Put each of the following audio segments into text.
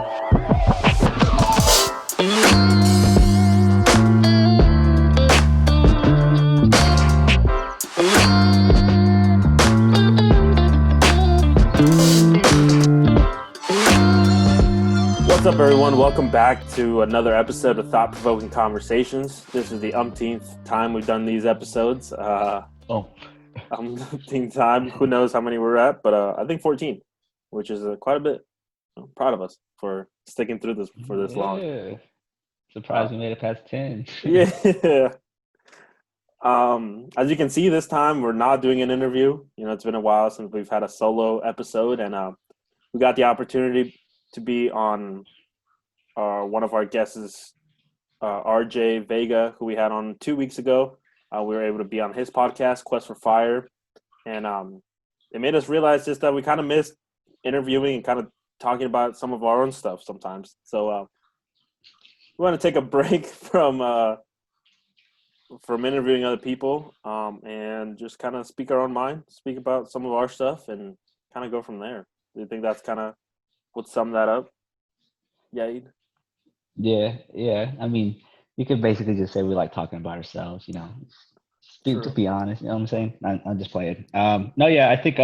What's up, everyone? Welcome back to another episode of Thought Provoking Conversations. This is the umpteenth time we've done these episodes. Umpteenth time. Who knows how many we're at, but I think 14, which is quite a bit. I'm proud of us for sticking through this for this long. Surprised we made it past 10. Yeah. As you can see, this time we're not doing an interview. It's been a while since we've had a solo episode, and we got the opportunity to be on one of our guests, RJ Vega, who we had on 2 weeks ago. We were able to be on his podcast, Quest for Fire, and it made us realize just that we kind of missed interviewing and kind of talking about some of our own stuff sometimes. So we want to take a break from interviewing other people and just kind of speak our own mind, speak about some of our stuff, and kind of go from there. Do you think that's kind of would sum that up? Yeah. Yeah. I mean, you could basically just say we like talking about ourselves, to be honest, you know what I'm saying? I'm just playing. No, yeah, I think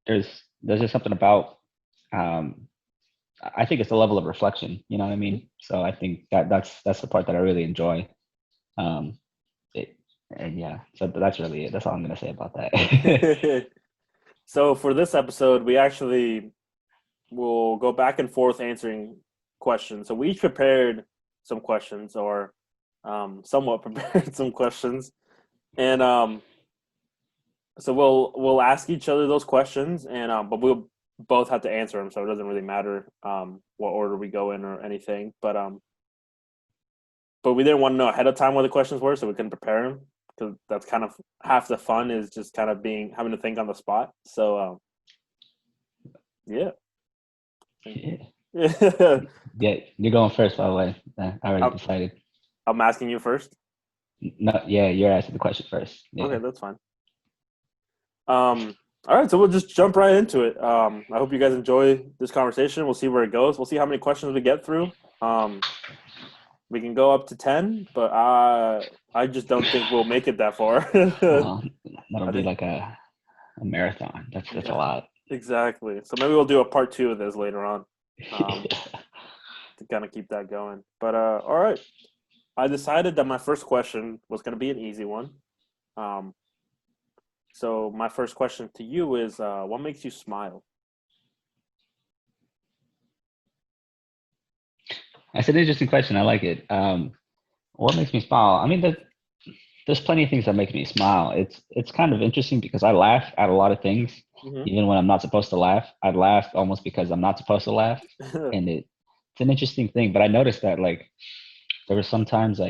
there's just something about I think it's a level of reflection, you know what I mean? So I think that's the part that I really enjoy. So that's really it. That's all I'm gonna say about that. So for this episode, we actually will go back and forth answering questions. So we each prepared some questions, or somewhat prepared some questions, and so we'll ask each other those questions, and but we'll both have to answer them, so it doesn't really matter what order we go in or anything. But we didn't want to know ahead of time what the questions were, so we couldn't prepare them, because that's kind of half the fun, is just kind of having to think on the spot. So yeah. Yeah, you're going first, by the way. I already decided. I'm asking you first? No, yeah, you're asking the question first. Yeah. Okay, that's fine. All right, so we'll just jump right into it. I hope you guys enjoy this conversation. We'll see where it goes. We'll see how many questions we get through. We can go up to 10, but I just don't think we'll make it that far. That'll be like a marathon. That's a lot. Exactly. So maybe we'll do a part 2 of this later on to kind of keep that going. But all right. I decided that my first question was going to be an easy one. So my first question to you is, what makes you smile? That's an interesting question. I like it. What makes me smile? I mean, there's plenty of things that make me smile. It's kind of interesting because I laugh at a lot of things, even when I'm not supposed to laugh. I laugh almost because I'm not supposed to laugh, and it's an interesting thing. But I noticed that there were sometimes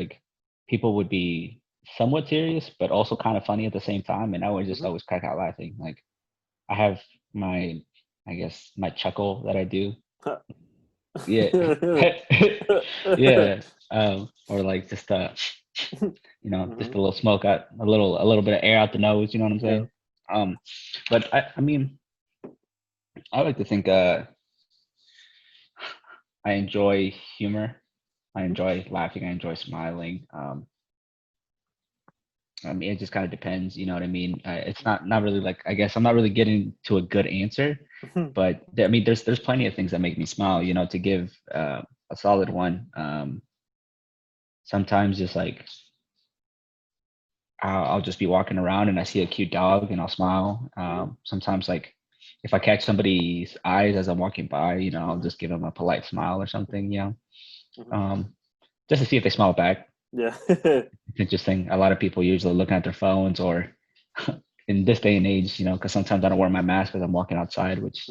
people would be somewhat serious, but also kind of funny at the same time, and I would just always crack out laughing. I have my chuckle that I do. Yeah. Yeah. Or just just a little smoke out, a little bit of air out the nose, you know what I'm saying? Yeah. But I mean, I like to think I enjoy humor. I enjoy laughing. I enjoy smiling. I mean, it just kind of depends, you know what I mean? It's not really I guess I'm not really getting to a good answer, but I mean, there's plenty of things that make me smile, to give a solid one. Sometimes just I'll just be walking around and I see a cute dog and I'll smile. Sometimes if I catch somebody's eyes as I'm walking by, I'll just give them a polite smile or something, just to see if they smile back. Yeah. It's interesting. A lot of people usually looking at their phones, or in this day and age, because sometimes I don't wear my mask because I'm walking outside, which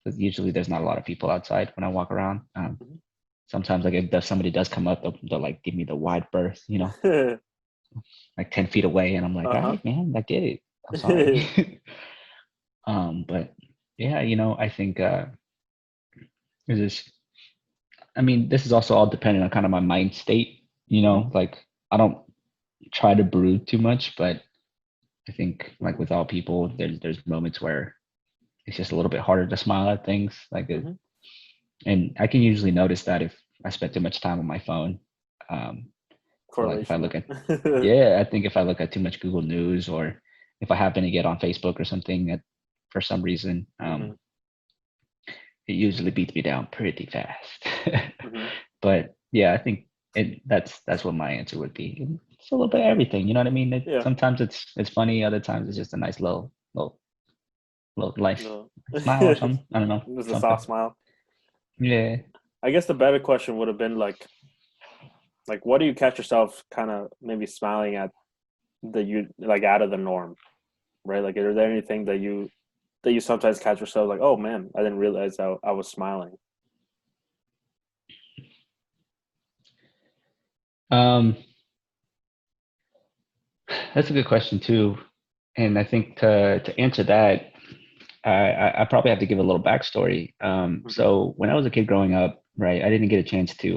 usually there's not a lot of people outside when I walk around. Sometimes if somebody does come up, they'll give me the wide berth, 10 feet away, and I'm like, all right, man, I get it. I'm sorry. But yeah, I think this is also all dependent on kind of my mind state. I don't try to brood too much, but I think with all people, there's moments where it's just a little bit harder to smile at things. And I can usually notice that if I spend too much time on my phone. So like if I Correlation. look at, yeah, I think if I look at too much Google News, or if I happen to get on Facebook or something that for some reason, Hmm. it usually beats me down pretty fast. Hmm. But yeah, I think that's what my answer would be. It's a little bit of everything, you know what I mean? Yeah. Sometimes it's funny, other times it's just a nice little life No. smile or something. I don't know, Just a something. soft smile. Yeah. I guess the better question would have been like what do you catch yourself kind of maybe smiling at that you like out of the norm, right? Like, is there anything that you sometimes catch yourself like, oh man, I didn't realize I was smiling. Um, that's a good question too. And I think to answer that, I probably have to give a little backstory. Hmm. So when I was a kid growing up, right, I didn't get a chance to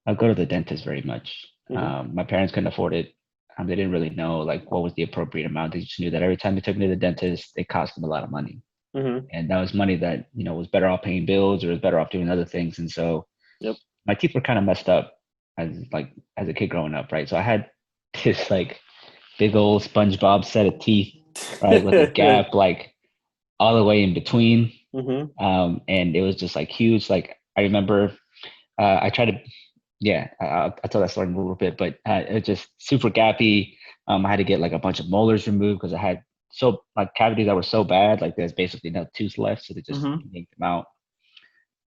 go to the dentist very much. Hmm. My parents couldn't afford it. They didn't really know like what was the appropriate amount. They just knew that every time they took me to the dentist, it cost them a lot of money, Hmm. and that was money that was better off paying bills or was better off doing other things. And so Yep. my teeth were kind of messed up as a kid growing up, right? So I had this like big old SpongeBob set of teeth, right, with a gap like all the way in between. Hmm. And it was just like huge. Like I remember I tried to, yeah, I'll tell that story in a little bit, but it was just super gappy. I had to get like a bunch of molars removed because I had so like cavities that were so bad, like there's basically no tooth left, so they just Hmm. yanked them out.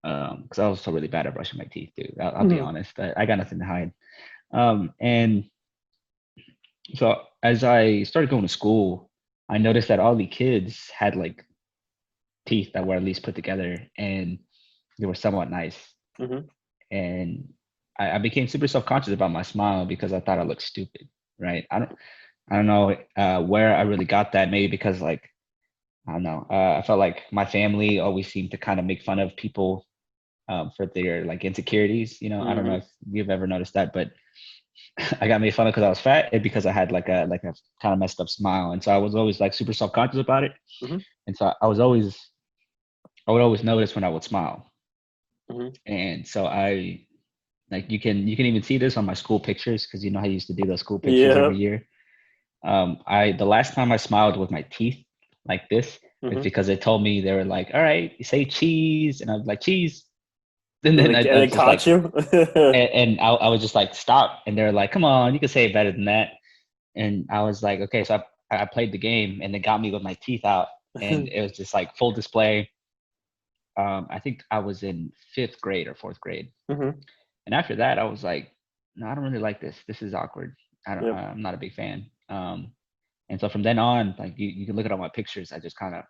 Because I was so really bad at brushing my teeth, dude. I'll be Hmm. honest. I got nothing to hide. And so as I started going to school, I noticed that all the kids had like teeth that were at least put together, and they were somewhat nice. Hmm. And I became super self-conscious about my smile because I thought I looked stupid, right? I don't know where I really got that. Maybe because like I don't know. I felt like my family always seemed to kind of make fun of people for their like insecurities. I don't know Hmm. if you've ever noticed that, but I got made fun of because I was fat and because I had like a kind of messed up smile, and so I was always like super self-conscious about it. Hmm. And so I would always notice when I would smile, Hmm. and so I like you can even see this on my school pictures because you know how I used to do those school pictures Yeah. every year. I the last time I smiled with my teeth like this is Hmm. because they told me they were like, all right, you say cheese, and I was like cheese, and And then they I and they was just caught like, you. and I was just like, stop, and they're like, come on, you can say it better than that, and I was like, okay, so I played the game, and they got me with my teeth out, and it was just like full display. I think I was in fifth grade or fourth grade, Hmm. and after that, I was like, no, I don't really like this. This is awkward. Yep. I'm not a big fan. And so from then on, like you can look at all my pictures. I just kind of,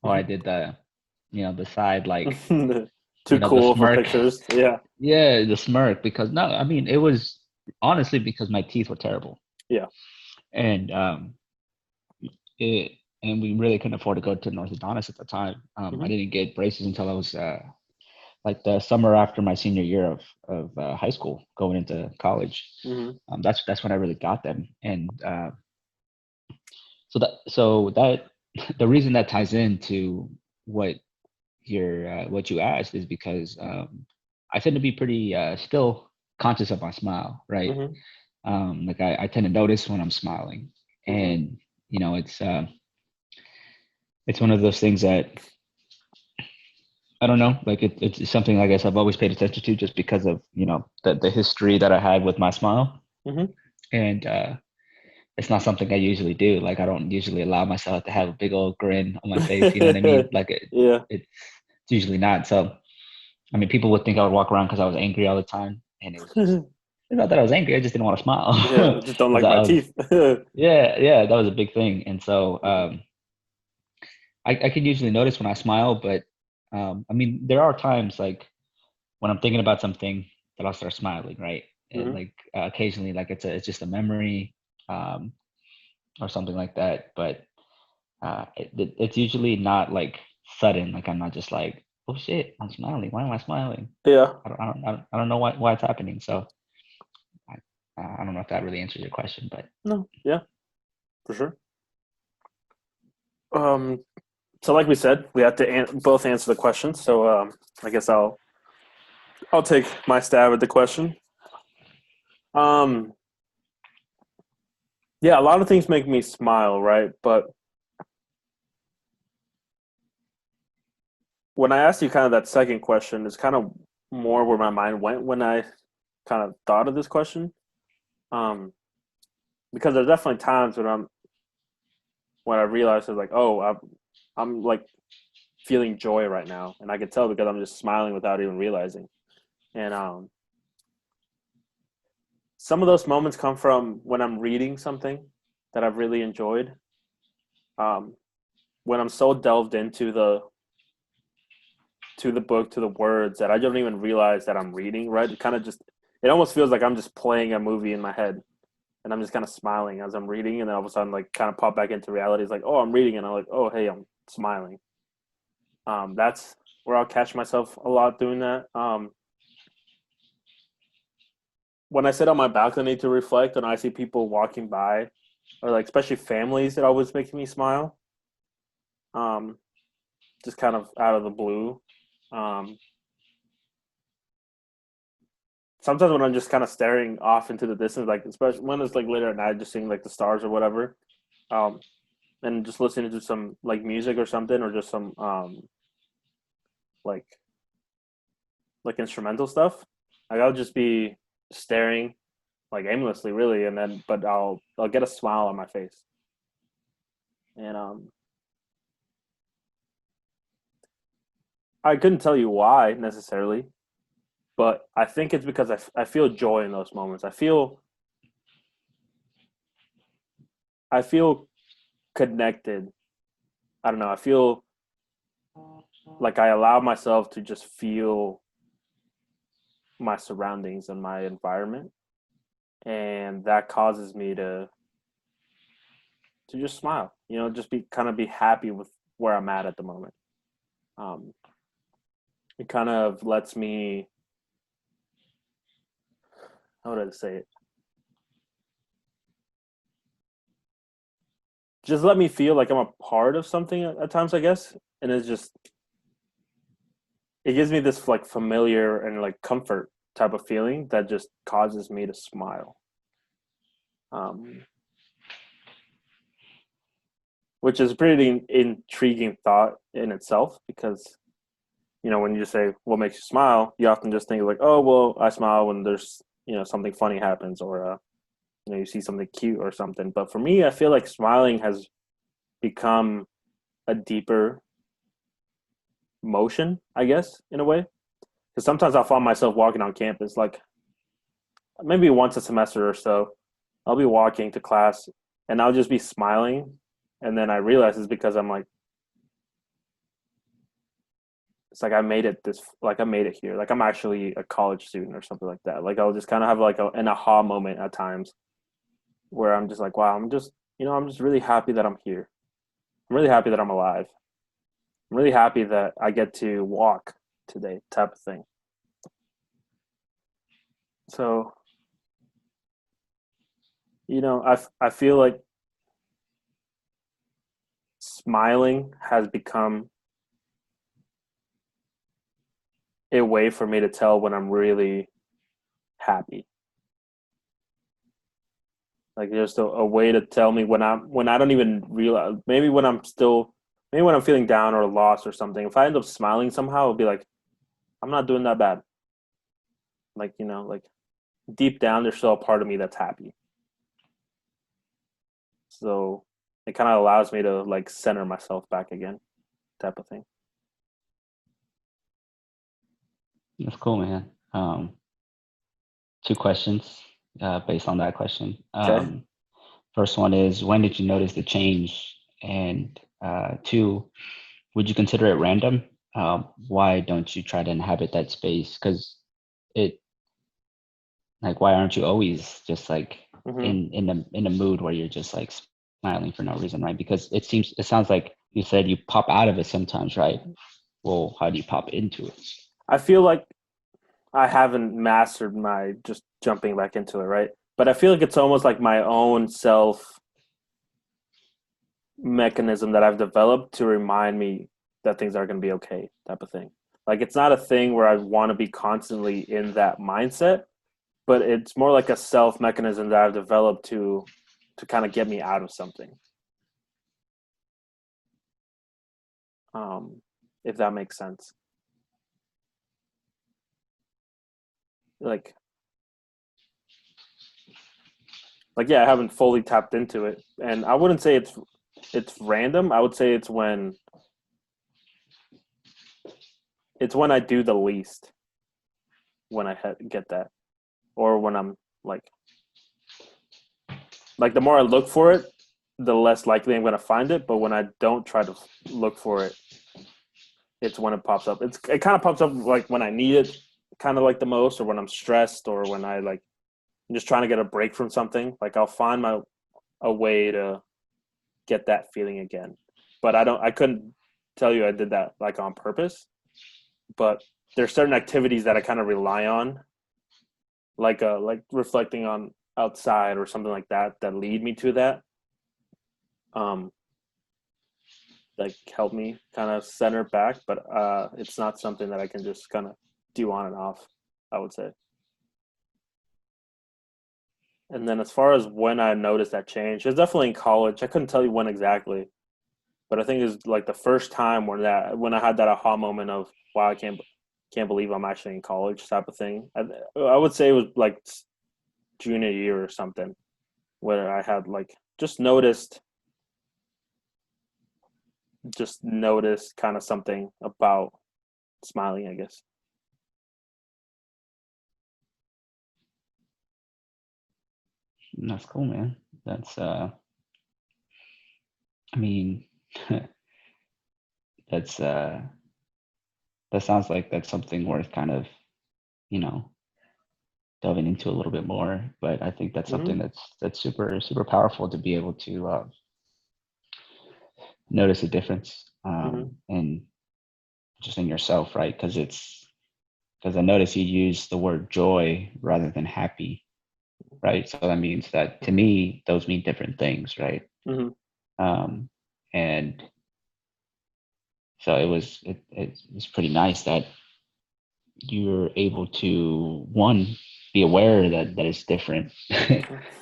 oh, I did the side, like, Too the cool for smirk. pictures. Yeah. Yeah, the smirk, because no, I mean, it was honestly because my teeth were terrible. Yeah. And it, and we really couldn't afford to go to an orthodontist at the time. I Hmm. didn't get braces until I was like the summer after my senior year of high school, going into college. Hmm. That's when I really got them. And so that the reason that ties into what what you asked is because I tend to be pretty still conscious of my smile, right? Hmm. Like I tend to notice when I'm smiling, Hmm. and it's one of those things that I don't know, like it's something I guess I've always paid attention to just because of the history that I had with my smile, Hmm. and it's not something I usually do. Like I don't usually allow myself to have a big old grin on my face. You know what I mean? Like Yeah. it's usually not. So I mean, people would think I would walk around because I was angry all the time, and it was just it's not that I was angry. I just didn't want to smile Yeah. I just don't because like my I was teeth. yeah, that was a big thing. And so Hmm. I can usually notice when I smile, but I mean, there are times like when I'm thinking about something that I'll start smiling, right? And Hmm. like occasionally, like it's just a memory um, or something like that. But it's usually not like sudden. Like I'm not just like, oh shit, I'm smiling. Why am I smiling? Yeah. I don't know why it's happening. So I, I don't know if that really answers your question, but No. Yeah. For sure. Um. So, like we said, we have to both answer the question. So, I guess I'll take my stab at the question. Um, yeah, a lot of things make me smile, right? But when I asked you kind of that second question, it's kind of more where my mind went when I kind of thought of this question. Um, because there's definitely times when I realize it's like, oh, I'm like feeling joy right now, and I can tell because I'm just smiling without even realizing. And some of those moments come from when I'm reading something that I've really enjoyed. Um, when I'm so delved into the book, to the words that I don't even realize that I'm reading. Right? It kind of just it almost feels like I'm just playing a movie in my head, and I'm just kind of smiling as I'm reading, and then all of a sudden, like, kind of pop back into reality. It's like, oh, I'm reading, and I'm like, oh, hey, I'm smiling. That's where I'll catch myself a lot doing that. When I sit on my balcony to reflect and I see people walking by, or like especially families, it always makes me smile. Um, just kind of out of the blue. Um, Sometimes when I'm just kind of staring off into the distance, like especially when it's like later at night, just seeing like the stars or whatever, um, and just listening to some like music or something, or just some like instrumental stuff. Like I'll just be staring like aimlessly, really, and then but I'll get a smile on my face, and I couldn't tell you why necessarily, but I think it's because I feel joy in those moments. I feel connected. I don't know. I feel like I allow myself to just feel my surroundings and my environment, and that causes me to just smile. Just be happy with where I'm at the moment. Um, it kind of lets me, how would I say it? Just let me feel like I'm a part of something at times, I guess. And it gives me this like familiar and like comfort type of feeling that just causes me to smile. Um, which is a pretty intriguing thought in itself because when you say what makes you smile, you often just think like, oh well, I smile when there's something funny happens, or you see something cute or something. But for me, I feel like smiling has become a deeper motion, I guess, in a way. Because sometimes I'll find myself walking on campus, like maybe once a semester or so. I'll be walking to class and I'll just be smiling. And then I realize it's because I'm like, it's like I made it here. Like I'm actually a college student or something like that. Like I'll just kind of have like an aha moment at times where I'm just like, wow, I'm just really happy that I'm here. I'm really happy that I'm alive. I'm really happy that I get to walk today, type of thing. So, I feel like smiling has become a way for me to tell when I'm really happy. Like there's a way to tell me when I don't even realize, maybe when I'm feeling down or lost or something. If I end up smiling somehow, it'll be like I'm not doing that bad. Like like deep down, there's still a part of me that's happy. So it kind of allows me to like center myself back again, type of thing. That's cool, man. Two questions based on that question. Okay. First one is, when did you notice the change? And two, would you consider it random? Why don't you try to inhabit that space? Because it, like, why aren't you always just like Hmm. in a mood where you're just like smiling for no reason, right? Because it sounds like you said you pop out of it sometimes, right? Well, how do you pop into it? I feel like I haven't mastered my just jumping back into it, right? But I feel like it's almost like my own self mechanism that I've developed to remind me that things are going to be okay, type of thing. Like it's not a thing where I want to be constantly in that mindset, but it's more like a self mechanism that I've developed to kind of get me out of something. Um, if that makes sense. Like yeah, I haven't fully tapped into it, and I wouldn't say it's random. I would say it's when I do the least when I get that, or when I'm like the more I look for it, the less likely I'm going to find it. But when I don't try to look for it, it's when it pops up. It kind of pops up like when I need it, kind of like the most, or when I'm stressed, or when I'm just trying to get a break from something. Like I'll find a way to get that feeling again. But I couldn't tell you I did that like on purpose. But there's certain activities that I kind of rely on, like reflecting on outside or something like that, that lead me to that. Um, like help me kind of center back, but it's not something that I can just kind of do on and off, I would say. And then as far as when I noticed that change, it's definitely in college. I couldn't tell you when exactly, but I think it's like the first time when I had that aha moment of wow, I can't believe I'm actually in college type of thing. I would say it was like junior year or something where I had like just noticed kind of something about smiling, I guess. That's cool, man. That's I mean, that's that sounds like that's something worth kind of, you know, delving into a little bit more. But I think that's Mm-hmm. something that's super super powerful to be able to notice a difference Mm-hmm. and just in yourself, right? Because I notice you use the word joy rather than happy, right? So that means that to me, those mean different things, right? Mm-hmm. Um, and so it was pretty nice that you're able to one be aware that it's different,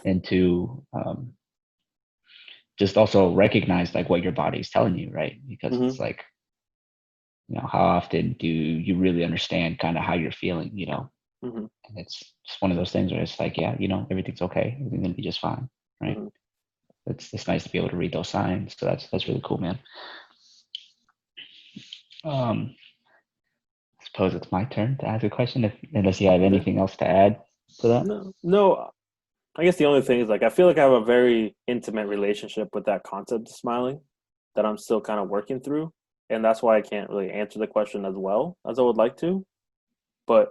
and to just also recognize like what your body is telling you, right? Because Mm-hmm. it's like, how often do you really understand kind of how you're feeling, Mm-hmm. and it's just one of those things where it's like, yeah, everything's okay, everything's gonna be just fine, right? Mm-hmm. It's nice to be able to read those signs, so that's really cool, man. um I suppose it's my turn to ask a question, unless you have Okay. anything else to add to that. No. I guess the only thing is like I feel like I have a very intimate relationship with that concept of smiling that I'm still kind of working through, and that's why I can't really answer the question as well as I would like to. But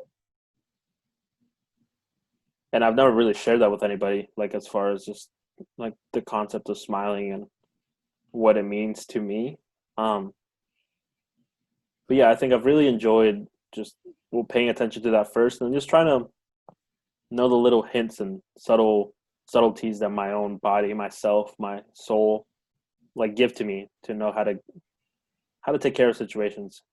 and I've never really shared that with anybody, like as far as just like the concept of smiling and what it means to me. Um, but yeah, I think I've really enjoyed just paying attention to that first, and just trying to know the little hints and subtleties that my own body, myself, my soul like give to me to know how to take care of situations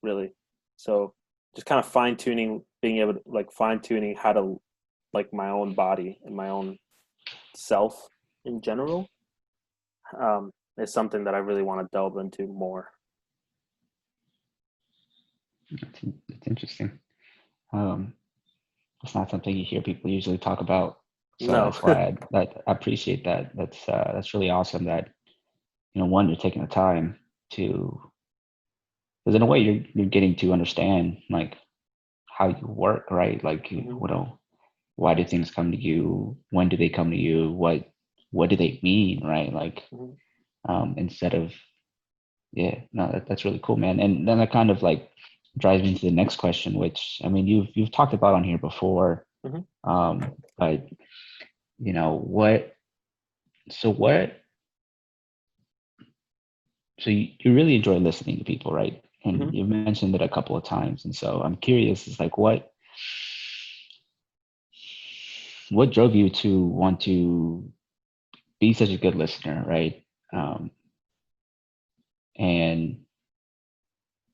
really. So just kind of fine tuning, being able to like fine tuning how to like my own body and my own self in general is something that I really want to delve into more. It's interesting. um it's not something you hear people usually talk about, so No. that's why I appreciate that. That's really awesome that, one, you're taking the time to, because in a way you're getting to understand like how you work, right? Like, Hmm. why do things come to you? When do they come to you? What do they mean, right? Like, Hmm. instead of, yeah, no, that's really cool, man. And then that kind of like drives me to the next question, which, I mean, you've talked about on here before, Hmm. but what? So what? So you really enjoy listening to people, right? Hmm. And you mentioned it a couple of times, and so I'm curious, is like what drove you to want to be such a good listener, right? Um, and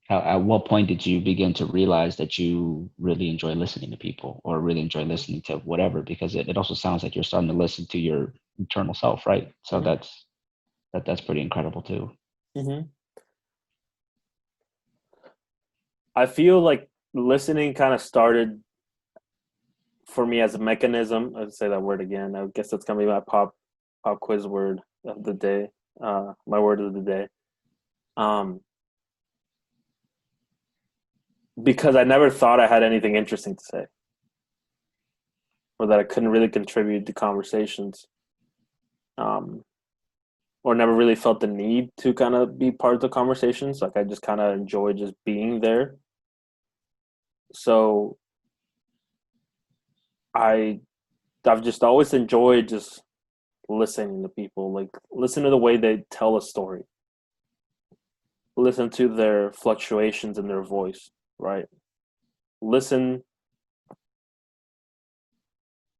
at what point did you begin to realize that you really enjoy listening to people or really enjoy listening to whatever? Because it also sounds like you're starting to listen to your internal self, right? So that's pretty incredible too. Mm-hmm. I feel like listening kind of started for me as a mechanism. I'd say that word again. I guess that's gonna be my pop quiz word of the day. My word of the day. Um, because I never thought I had anything interesting to say, or that I couldn't really contribute to conversations. Um, or never really felt the need to kind of be part of the conversations. Like I just kind of enjoy just being there. So I I've just always enjoyed just listening to people, like listen to the way they tell a story, listen to their fluctuations in their voice, right? Listen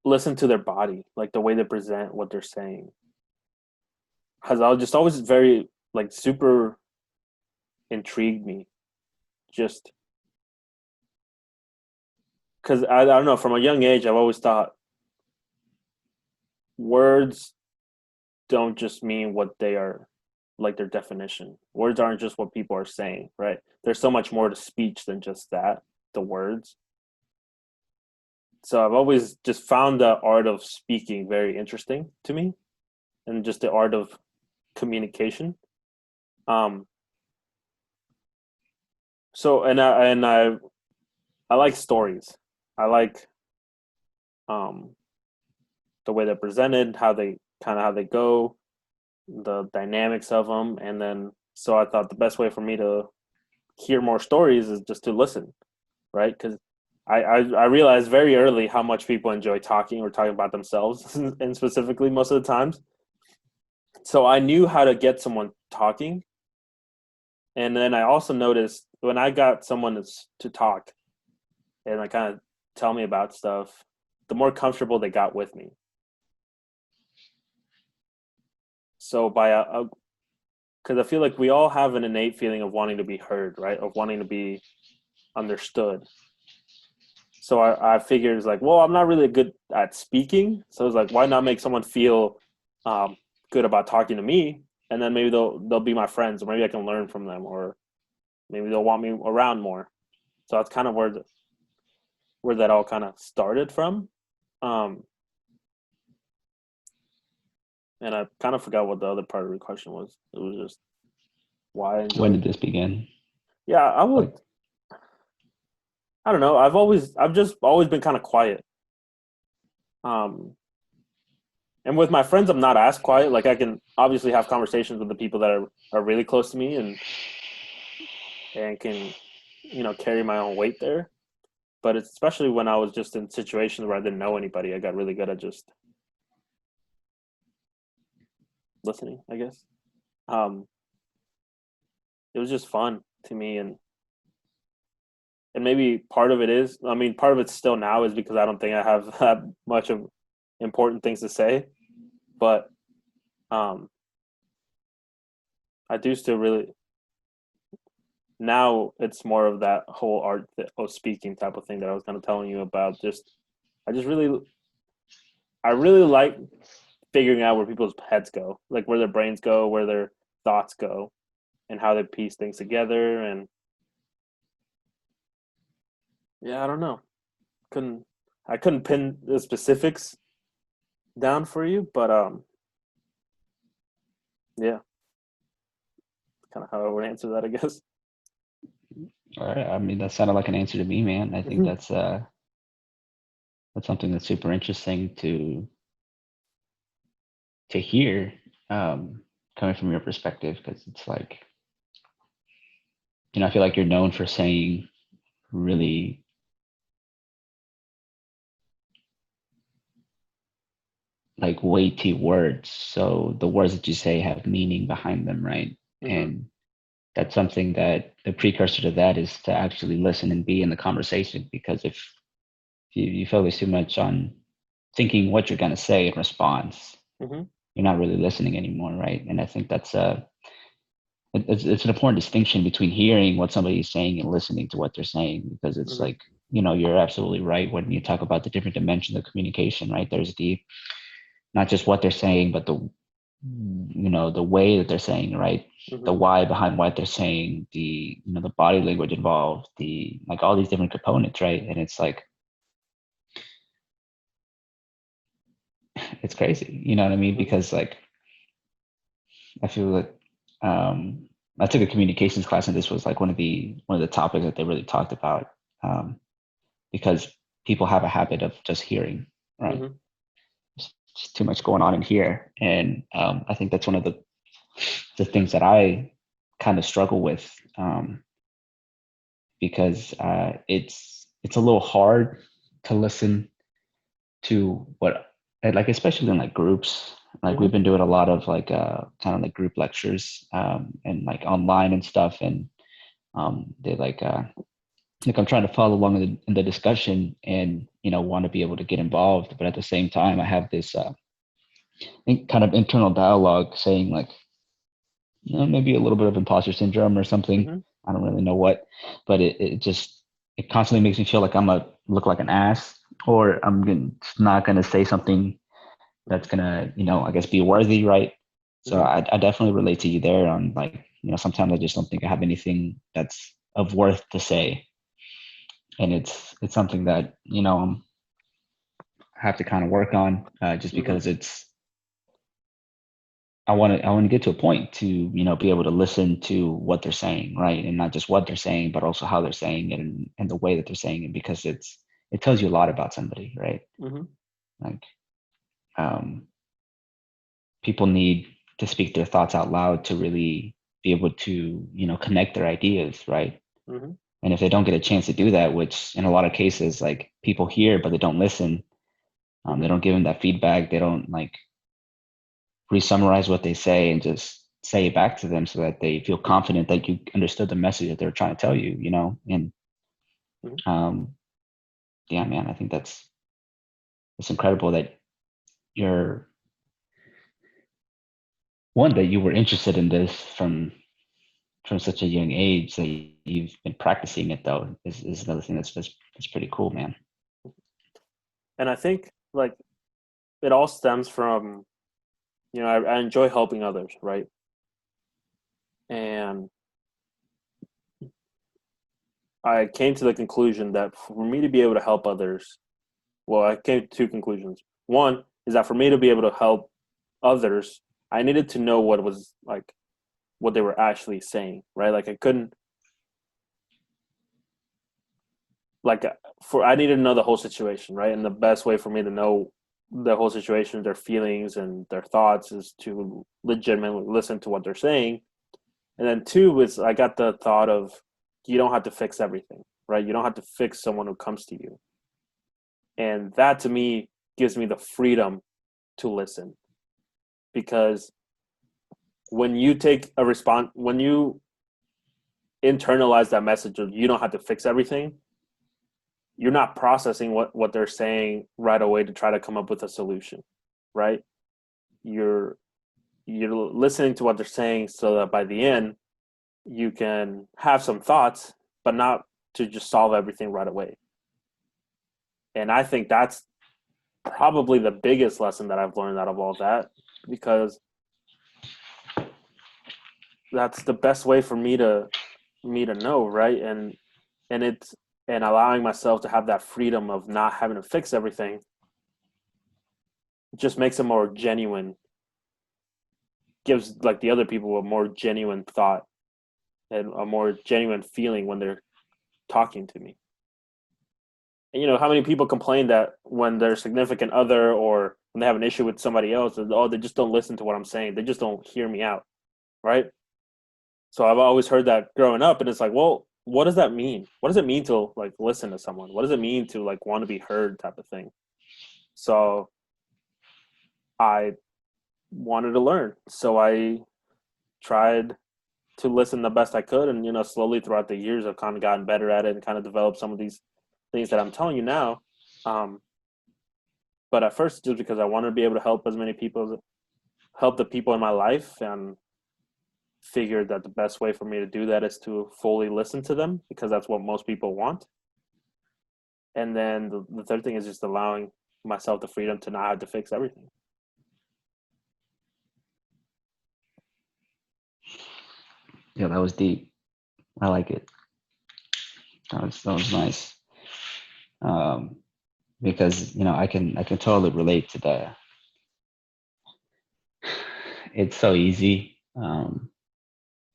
listen to their body, like the way they present what they're saying. Has I just always very like super intrigued me. Just because I don't know, from a young age, I've always thought words don't just mean what they are, like their definition. Words aren't just what people are saying, right? There's so much more to speech than just that, the words. So I've always just found the art of speaking very interesting to me, and just the art of communication. Um, so I like stories. I like um the way they're presented, how they go, the dynamics of them, and then so I thought the best way for me to hear more stories is just to listen, right? Because I realized very early how much people enjoy talking or talking about themselves, and specifically most of the times. So I knew how to get someone talking, and then I also noticed when I got someone to talk and like kind of tell me about stuff, the more comfortable they got with me. So by because I feel like we all have an innate feeling of wanting to be heard, right? Of wanting to be understood. So I figured it's like, well, I'm not really good at speaking. So it's like, why not make someone feel um, good about talking to me? And then maybe they'll be my friends, or maybe I can learn from them, or maybe they'll want me around more. So that's kind of where that all kind of started from. Um, and I kind of forgot what the other part of the question was. It was just why I When enjoy. did this begin? Yeah, I would. Like, I don't know. I've just always been kind of quiet. Um, and with my friends, I'm not as quiet. Like I can obviously have conversations with the people that are really close to me and can, carry my own weight there. But it's especially when I was just in situations where I didn't know anybody, I got really good at just listening, I guess. Um, it was just fun to me, and maybe part of it is, I mean, part of it still now is because I don't think I have that much of important things to say, but um, I do still really now it's more of that whole art of speaking type of thing that I was kind of telling you about. Just I just really I really like figuring out where people's heads go, like where their brains go, where their thoughts go, and how they piece things together. And yeah, I don't know. Couldn't I couldn't pin the specifics down for you, but yeah, kind of how I would answer that, I guess. all right. I mean, that sounded like an answer to me, man. I think Hmm. that's something that's super interesting to hear, coming from your perspective, because it's like, I feel like you're known for saying really like weighty words. So the words that you say have meaning behind them, right? Hmm. And that's something that the precursor to that is to actually listen and be in the conversation. Because if you focus too much on thinking what you're going to say in response, Hmm. you're not really listening anymore, right? And I think that's it's an important distinction between hearing what somebody's saying and listening to what they're saying, because it's Mm-hmm. like, you're absolutely right when you talk about the different dimensions of communication, right? There's the not just what they're saying, but the way that they're saying, right? Mm-hmm. The why behind what they're saying, the body language involved, the like all these different components, right? And it's like it's crazy, you know what I mean? Mm-hmm. Because like I feel like I took a communications class, and this was like one of the topics that they really talked about, because people have a habit of just hearing, right? Mm-hmm. There's just too much going on in here, and I think that's one of the things that I kind of struggle with, because it's a little hard to listen to what, like, especially in like groups. Like Mm-hmm. we've been doing a lot of like kind of like group lectures, and like online and stuff, and they like I'm trying to follow along in the discussion, and want to be able to get involved, but at the same time I have this kind of internal dialogue saying like, maybe a little bit of imposter syndrome or something. Mm-hmm. I don't really know what, but it constantly makes me feel like I'm gonna look like an ass, or not gonna say something that's gonna, I guess, be worthy, right? So Mm-hmm. I definitely relate to you there on like, sometimes I just don't think I have anything that's of worth to say, and it's something that I have to kind of work on, just Mm-hmm. because I want to get to a point to be able to listen to what they're saying, right? And not just what they're saying, but also how they're saying it, and the way that they're saying it, because it tells you a lot about somebody, right? Mm-hmm. Like, um, people need to speak their thoughts out loud to really be able to connect their ideas, right? Mm-hmm. And if they don't get a chance to do that, which in a lot of cases, like, people hear but they don't listen, they Mm-hmm. don't give them that feedback, they don't like re-summarize what they say and just say it back to them so that they feel confident that you understood the message that they're trying to tell you, and Mm-hmm. um yeah, man, I think it's incredible that you're one, that you were interested in this from such a young age, that you've been practicing it, though, is another thing that's pretty cool, man. And I think like it all stems from, I enjoy helping others, right? And I came to the conclusion that for me to be able to help others, well, I came to two conclusions. One is that for me to be able to help others, I needed to know what was like what they were actually saying, right? Like I couldn't like for I needed to know the whole situation, right? And the best way for me to know the whole situation, their feelings and their thoughts, is to legitimately listen to what they're saying. And then two is I got the thought of you don't have to fix everything, right? You don't have to fix someone who comes to you. And that to me gives me the freedom to listen, because when you take a response, when you internalize that message of you don't have to fix everything, you're not processing what they're saying right away to try to come up with a solution, right? You're you're listening to what they're saying so that by the end you can have some thoughts, but not to just solve everything right away. And I think that's probably the biggest lesson that I've learned out of all that, because that's the best way for me to know, right? And it's and allowing myself to have that freedom of not having to fix everything just makes it more genuine, gives like the other people a more genuine thought and a more genuine feeling when they're talking to me. And how many people complain that when their significant other or when they have an issue with somebody else, oh, they just don't listen to what I'm saying. They just don't hear me out, right? So I've always heard that growing up, and it's like, well, what does that mean? What does it mean to like listen to someone? What does it mean to like want to be heard, type of thing? So I wanted to learn, so I tried to listen the best I could, and slowly throughout the years, I've kind of gotten better at it and kind of developed some of these things that I'm telling you now. Um, but at first, just because I wanted to be able to help as many people help the people in my life, and figured that the best way for me to do that is to fully listen to them because that's what most people want. And then the third thing is just allowing myself the freedom to not have to fix everything. Yeah, that was deep. I like it. That was nice. Because I can totally relate to the. It's so easy,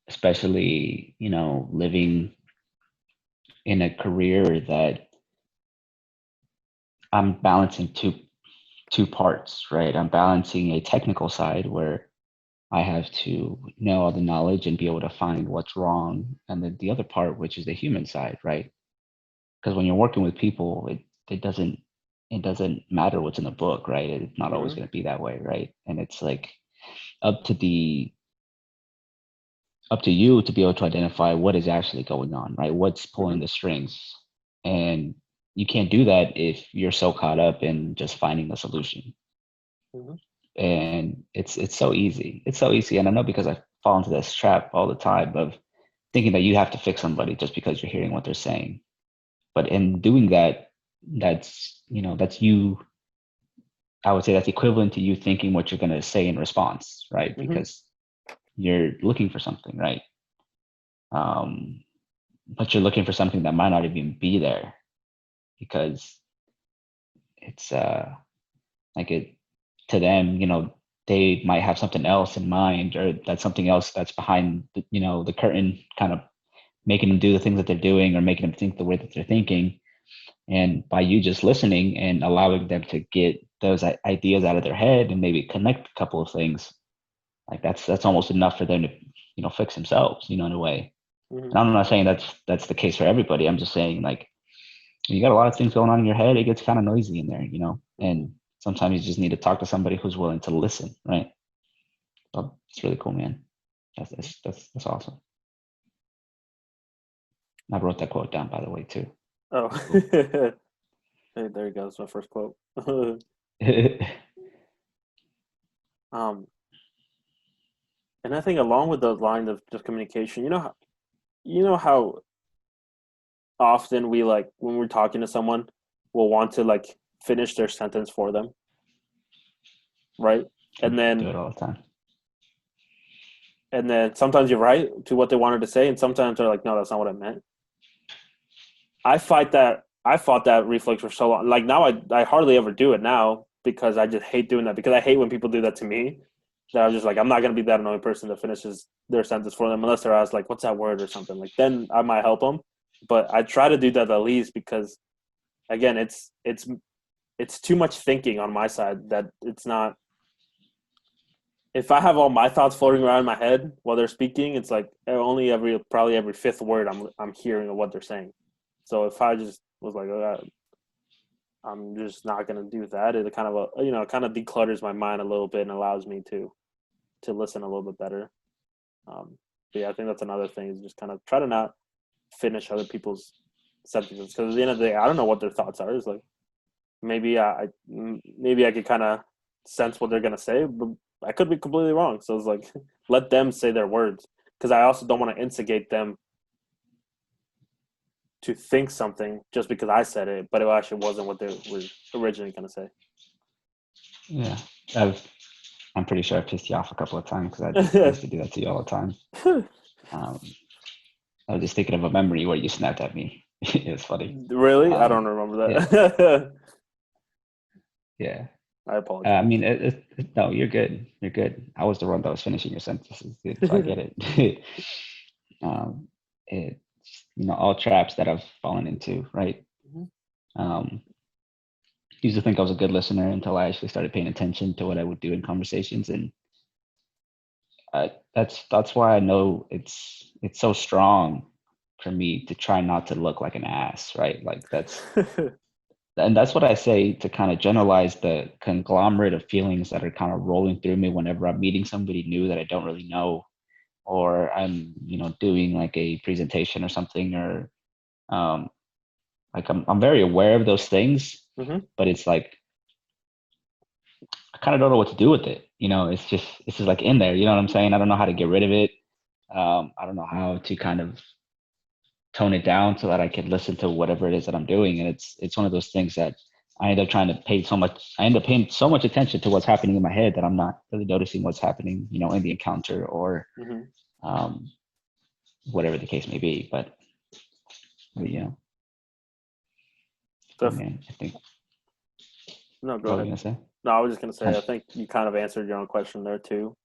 especially living in a career that I'm balancing two parts, right? I'm balancing a technical side where I have to know all the knowledge and be able to find what's wrong, and then the other part, which is the human side, right? Because when you're working with people, it doesn't matter what's in the book, right? It's not always Mm-hmm. going to be that way, right? And it's like up to the up to you to be able to identify what is actually going on, right? What's pulling Mm-hmm. the strings. And you can't do that if you're so caught up in just finding the solution. Mm-hmm. And it's so easy. It's so easy. And I know because I fall into this trap all the time of thinking that you have to fix somebody just because you're hearing what they're saying. But in doing that, that's you. I would say that's equivalent to you thinking what you're going to say in response, right? Mm-hmm. Because you're looking for something, right? Um, but you're looking for something that might not even be there because it's like it to them, they might have something else in mind, or that's something else that's behind the curtain, kind of making them do the things that they're doing or making them think the way that they're thinking. And by you just listening and allowing them to get those ideas out of their head and maybe connect a couple of things, like that's almost enough for them to fix themselves, in a way. Mm-hmm. And I'm not saying that's the case for everybody. I'm just saying, like, you got a lot of things going on in your head, it gets kind of noisy in there, Mm-hmm. and sometimes you just need to talk to somebody who's willing to listen, right? So it's really cool, man. That's awesome. I wrote that quote down, by the way, too. Oh, Pretty cool. hey, there you go. That's my first quote. um, and I think along with those lines of just communication, you know how often we like when we're talking to someone, will want to like finish their sentence for them, right? I And do then it all the time. and then sometimes you're right to what they wanted to say, and sometimes they're like, no, that's not what I meant. I fought that reflex for so long. Like now I hardly ever do it now because I just hate doing that because I hate when people do that to me. That I'm just like, I'm not gonna be that annoying person that finishes their sentence for them unless they're asked like, what's that word or something. Like then I might help them. But I try to do that at least because again, it's too much thinking on my side that it's not. If I have all my thoughts floating around in my head while they're speaking, it's like only probably every fifth word I'm hearing of what they're saying. So if I just was like, oh, I'm just not gonna do that, it kind of kind of declutters my mind a little bit and allows me to listen a little bit better. But yeah, I think that's another thing is just kind of try to not finish other people's sentences because at the end of the day, I don't know what their thoughts are. It's like maybe I could kind of sense what they're gonna say, but I could be completely wrong. So it's like let them say their words because I also don't want to instigate them to think something just because I said it, but it actually wasn't what they were originally gonna say. Yeah, I'm pretty sure I pissed you off a couple of times because I used to do that to you all the time. Um, I was just thinking of a memory where you snapped at me. It was funny. Really? I don't remember Yeah, that. yeah. I I apologize. mean, no, you're good. You're good. I was the one that was finishing your sentences, dude, so I get it. um, it's all traps that I've fallen into, right? Um, used to think I was a good listener until I actually started paying attention to what I would do in conversations, and that's why I know it's so strong for me to try not to look like an ass, right? Like that's what I say to kind of generalize the conglomerate of feelings that are kind of rolling through me whenever I'm meeting somebody new that I don't really know, or I'm doing like a presentation or something, or um, like I'm very aware of those things, hmm but it's like I kind of don't know what to do with it. it's just like in there. You know what I'm saying? I don't know how to get rid of it. I don't know how to kind of tone it down so that I can listen to whatever it is that I'm doing. And it's one of those things that I end up paying so much attention to what's happening in my head that I'm not really noticing what's happening, in the encounter or um, whatever the case may be. But So man, I think. no, go What were ahead. you gonna say? No, I was just gonna say I think you kind of answered your own question there too.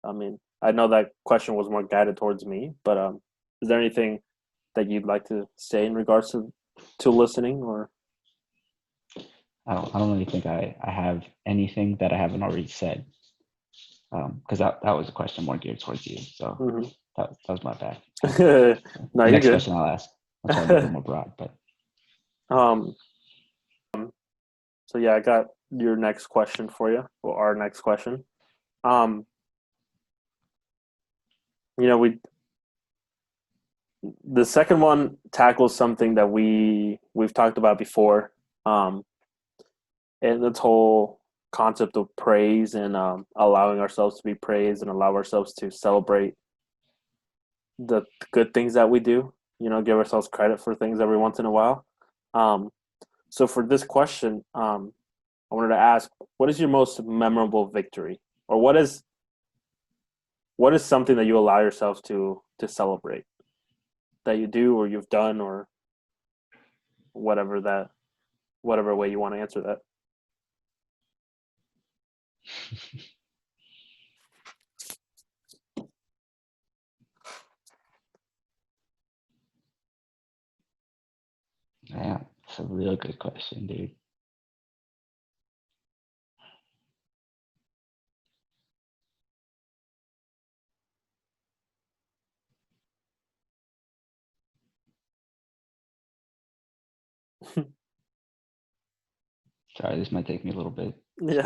I mean, I know that question was more guided towards me, but is there anything that you'd like to say in regards to listening or? I don't really think I have anything that I haven't already said. Because that was a question more geared towards you. So that was my bad. No, The you're next good. question I'll ask. I'll try to be a little more broad, but um, so yeah, I got your next question for you, or our next question. Um, we the second one tackles something that we've talked about before, and this whole concept of praise and allowing ourselves to be praised and allow ourselves to celebrate the good things that we do. Give ourselves credit for things every once in a while. Um, so for this question, I wanted to ask, what is your most memorable victory, or what is something that you allow yourself to celebrate that you do or you've done or whatever way you want to answer that. yeah, it's a real good question, dude. Sorry, this might take me a little bit. Yeah.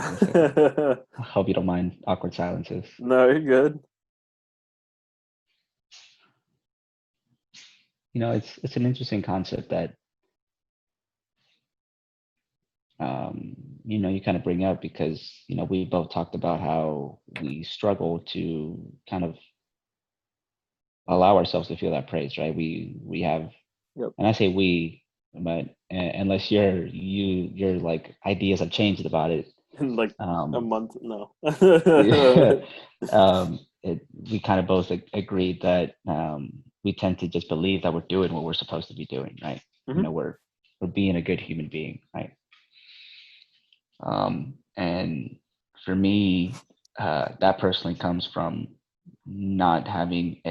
I hope you don't mind awkward silences. No, you're good. It's an interesting concept that you kind of bring up because we both talked about how we struggle to kind of allow ourselves to feel that praise, right? We have, Yep. and I say we, but unless your like ideas have changed about it, In like a month, no. yeah, we kind of both agreed that we tend to just believe that we're doing what we're supposed to be doing, right? We're being a good human being, right? And for me, that personally comes from not having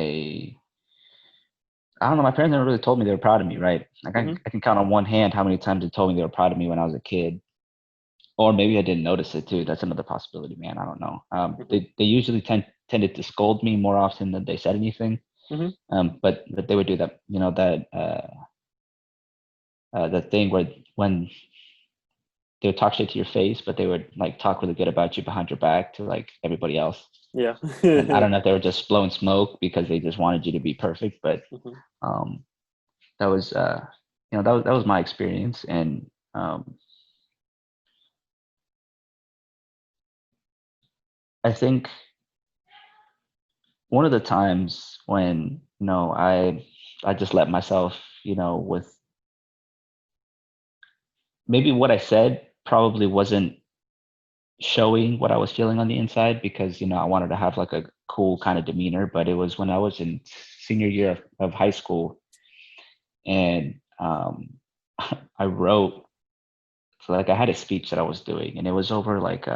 I don't know, my parents never really told me they were proud of me, right? Like I can count on one hand how many times they told me they were proud of me when I was a kid. Or maybe I didn't notice it too. That's another possibility, man. I don't know. They usually tended to scold me more often than they said anything. But they would do that, the thing where when they would talk shit to your face, but they would like talk really good about you behind your back to like everybody else. Yeah. And I don't know if they were just blowing smoke because they just wanted you to be perfect, but that was that was my experience. And I think one of the times when I just let myself, with maybe what I said probably wasn't showing what I was feeling on the inside because I wanted to have like a cool kind of demeanor, but it was when I was in senior year of high school, and I wrote, so like I had a speech that I was doing, and it was over like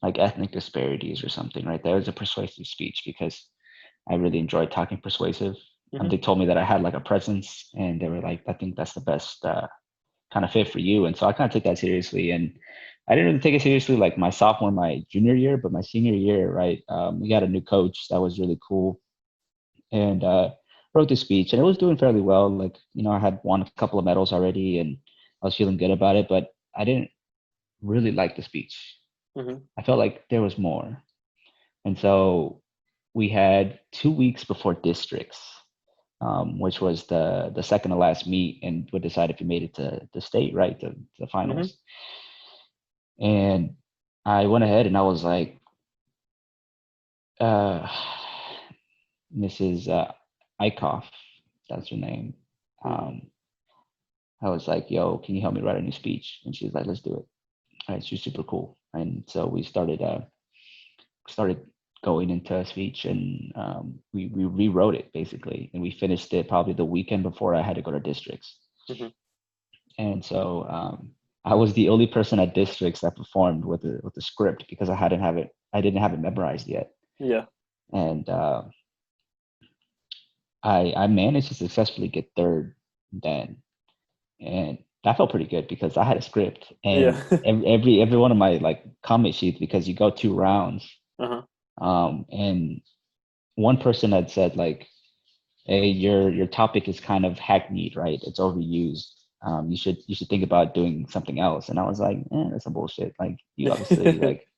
ethnic disparities or something, right? That was a persuasive speech because I really enjoyed talking persuasive. And they told me that I had like a presence, and they were like, I think that's the best kind of fit for you. And so I kind of took that seriously. And I didn't really take it seriously like my sophomore, my junior year, but my senior year, right? We got a new coach that was really cool, and wrote the speech, and it was doing fairly well. Like, I had won a couple of medals already, and I was feeling good about it, but I didn't really like the speech. I felt like there was more. And so we had 2 weeks before districts, which was the second to last meet, and would decide if you made it to the state, right, the finals. And I went ahead and I was like, uh, Mrs. Eichhoff, that's her name. Mm-hmm. I was like, "Yo, can you help me write a new speech?" And she was like, "Let's do it." All right, she was super cool, and so we started going into a speech, and we rewrote it basically, and we finished it probably the weekend before I had to go to districts. Mm-hmm. And so I was the only person at districts that performed with the script because I didn't have it memorized yet, Yeah. and I managed to successfully get third then, and that felt pretty good because I had a script, Yeah. and every one of my like comment sheets, because you go 2 rounds, Uh-huh. and one person had said like, "Hey, your topic is kind of hackneyed, right? It's overused. You should think about doing something else." And I was like, "That's some bullshit. Like, you obviously like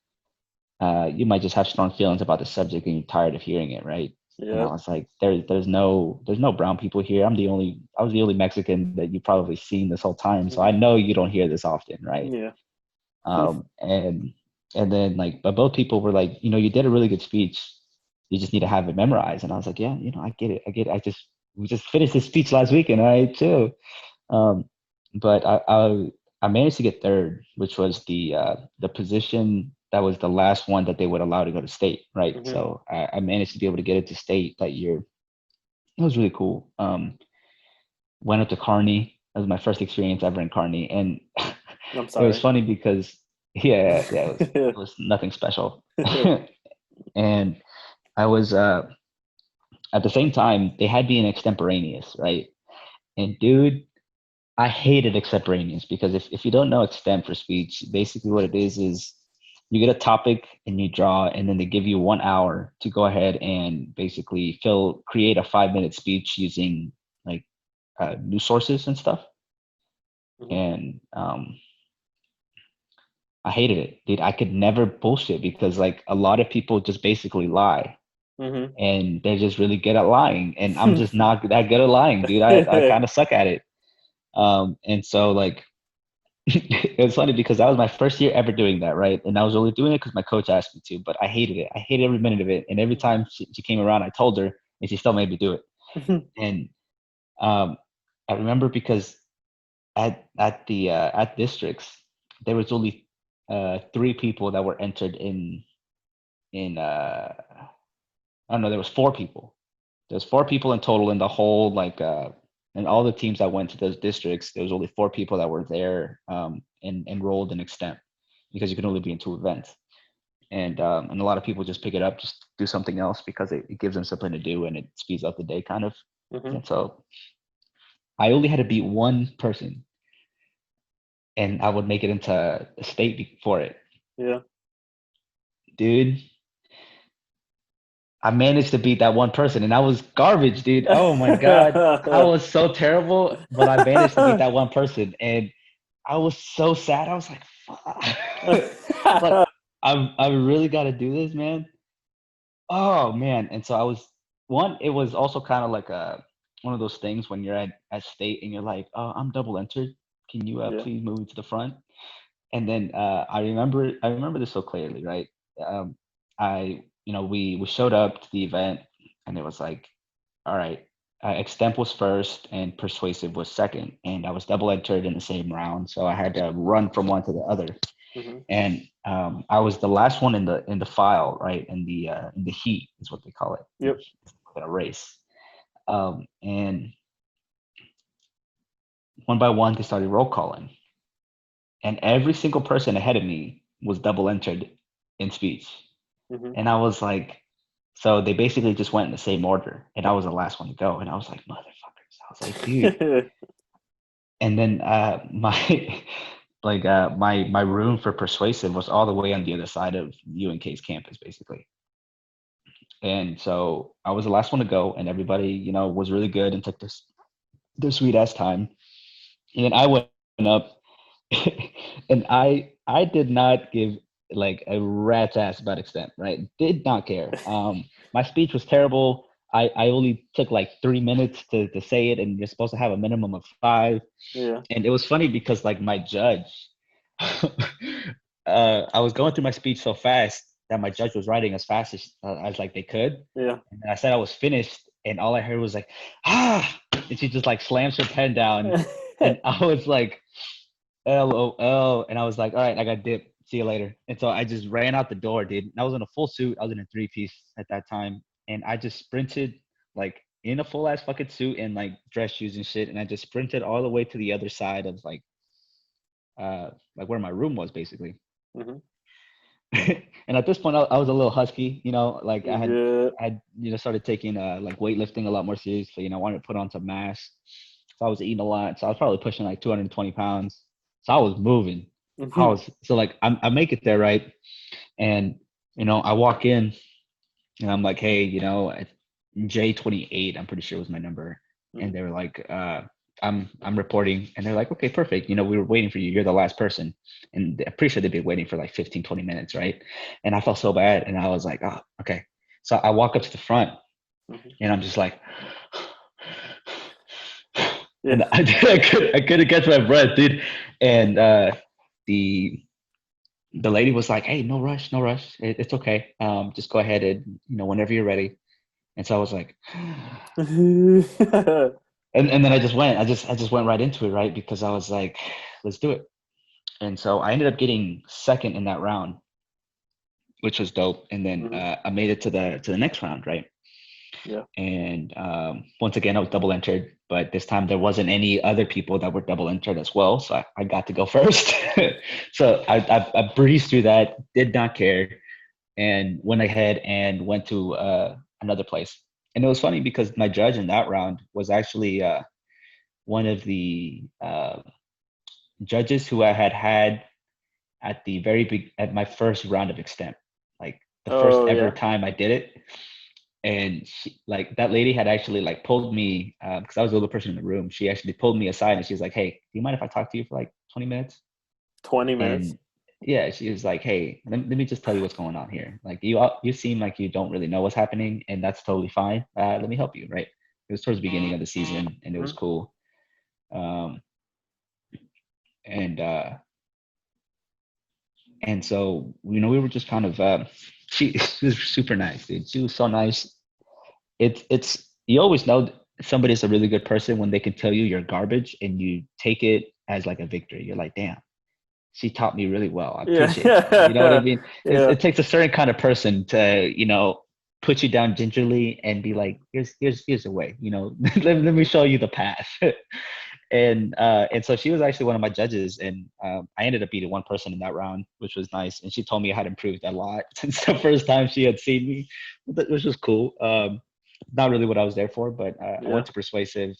you might just have strong feelings about the subject and you're tired of hearing it, right?" And I Yeah. was like, there's no brown people here. I was the only Mexican that you've probably seen this whole time, so I Mm-hmm. know you don't hear this often, right? Yeah. Um, and and then like, but both people were like, you did a really good speech. You just need to have it memorized. And I was like, yeah, I get it. I get it. We just finished this speech last weekend. All right, too. Um, but I managed to get third, which was the position that was the last one that they would allow to go to state, right? Mm-hmm. So I managed to be able to get it to state that year. It was really cool. Went up to Kearney. That was my first experience ever in Kearney, and I'm it was sorry. funny because yeah, it was nothing special. And I was at the same time they had me in extemporaneous, right? And dude, I hated extemporaneous because if you don't know extemp for speech, basically what it is you get a topic and you draw, and then they give you 1 hour to go ahead and basically create a 5-minute speech using like news sources and stuff. Mm-hmm. And I hated it, dude. I could never bullshit because like a lot of people just basically lie, Mm-hmm. and they're just really good at lying, and I'm just not that good at lying, dude. I kind of suck at it. And so like it was funny because that was my first year ever doing that, right? And I was only doing it because my coach asked me to, but I hated it. I hated every minute of it. And every time she came around, I told her, and she still made me do it. And um, I remember because at districts, there was only 3 people that were entered in I don't know, there was 4 people. There's 4 people in total in the whole like and all the teams that went to those districts. There was only 4 people that were there and enrolled in extent because you can only be in 2 events. And a lot of people just pick it up, just do something else because it gives them something to do and it speeds up the day kind of. Mm-hmm. And so I only had to beat one person and I would make it into a state for it. Yeah. Dude, I managed to beat that one person, and I was garbage, dude. Oh my god, I was so terrible, but I managed to beat that one person, and I was so sad. I was like, "Fuck!" I was like, I really got to do this, man. Oh man, and so I was one. It was also kind of like a one of those things when you're at state and you're like, "Oh, I'm double entered. Can you Yeah. please move to the front?" And then I remember this so clearly, right? Um, we showed up to the event, and it was like, all right, extemp was first and persuasive was second, and I was double entered in the same round, so I had to run from one to the other. Mm-hmm. And I was the last one in the file, right? In the heat is what they call it, Yep. in a race. And one by one, they started roll calling, and every single person ahead of me was double entered in speech. Mm-hmm. And I was like, so they basically just went in the same order, and I was the last one to go. And I was like, motherfuckers. I was like, dude. And then my my room for persuasive was all the way on the other side of UNK's campus, basically. And so I was the last one to go, and everybody, was really good and took this their sweet ass time. And then I went up, and I did not give like a rat's ass about extent, right? Did not care. My speech was terrible. I only took like 3 minutes to say it, and you're supposed to have a minimum of 5. Yeah. And it was funny because like my judge, I was going through my speech so fast, that my judge was writing as fast as like they could. Yeah. And then I said I was finished, and all I heard was like, ah, and she just like slams her pen down, and I was like, LOL, and I was like, all right, I got dip. See you later. And so I just ran out the door, dude. And I was in a full suit. I was in a 3-piece at that time, and I just sprinted like in a full ass fucking suit and like dress shoes and shit, and I just sprinted all the way to the other side of like where my room was basically. Mhm. And at this point, I was a little husky, you know, like Yeah. I started taking like weightlifting a lot more seriously. You know, I wanted to put on some mass, so I was eating a lot. So I was probably pushing like 220 pounds. So I was moving. I Mhm. was so like I make it there, right? And you know, I walk in and I'm like, hey, you know, J28, I'm pretty sure was my number, and they were like, I'm reporting, and they're like, okay, perfect. You know, we were waiting for you. You're the last person, and I'm pretty sure they've been waiting for like 15, 20 minutes, right? And I felt so bad, and I was like, oh, okay. So I walk up to the front, Mhm. and I'm just like, Yeah. and I couldn't catch my breath, dude. And the the lady was like, hey, no rush, no rush. It's okay. Just go ahead and you know whenever you're ready. And so I was like, and then I just went. I just went right into it, right? Because I was like, let's do it. And so I ended up getting second in that round, which was dope. And then Mhm. I made it to the next round, right? Yeah. And once again, I was double entered, but this time there wasn't any other people that were double entered as well, so I got to go first. So I breezed through that, did not care, and went ahead and went to another place. And it was funny because my judge in that round was actually one of the judges who I had at the very big at my first round of extent, like the first Oh ever yeah. time I did it. And she, like that lady had actually like pulled me because I was the other person in the room. She actually pulled me aside and she was like, "Hey, do you mind if I talk to you for like 20 minutes?" 20 minutes. And yeah, she was like, "Hey, let me just tell you what's going on here. Like you seem like you don't really know what's happening, and that's totally fine. Let me help you." Right? It was towards the beginning of the season, and it was Mhm. cool. Um, and uh, and so you know we were just kind of she was super nice, dude. She was so nice. It's you always know somebody's a really good person when they can tell you you're garbage and you take it as like a victory. You're like, damn, she taught me really well. I Yeah. appreciate that. You know what I mean? Yeah. It takes a certain kind of person to, you know, put you down gingerly and be like, here's a way, you know, let me show you the path. And so she was actually one of my judges, and I ended up beating one person in that round, which was nice. And she told me I had improved a lot since the first time she had seen me, which was cool. Not really what I was there for, but I Yeah. went to persuasive.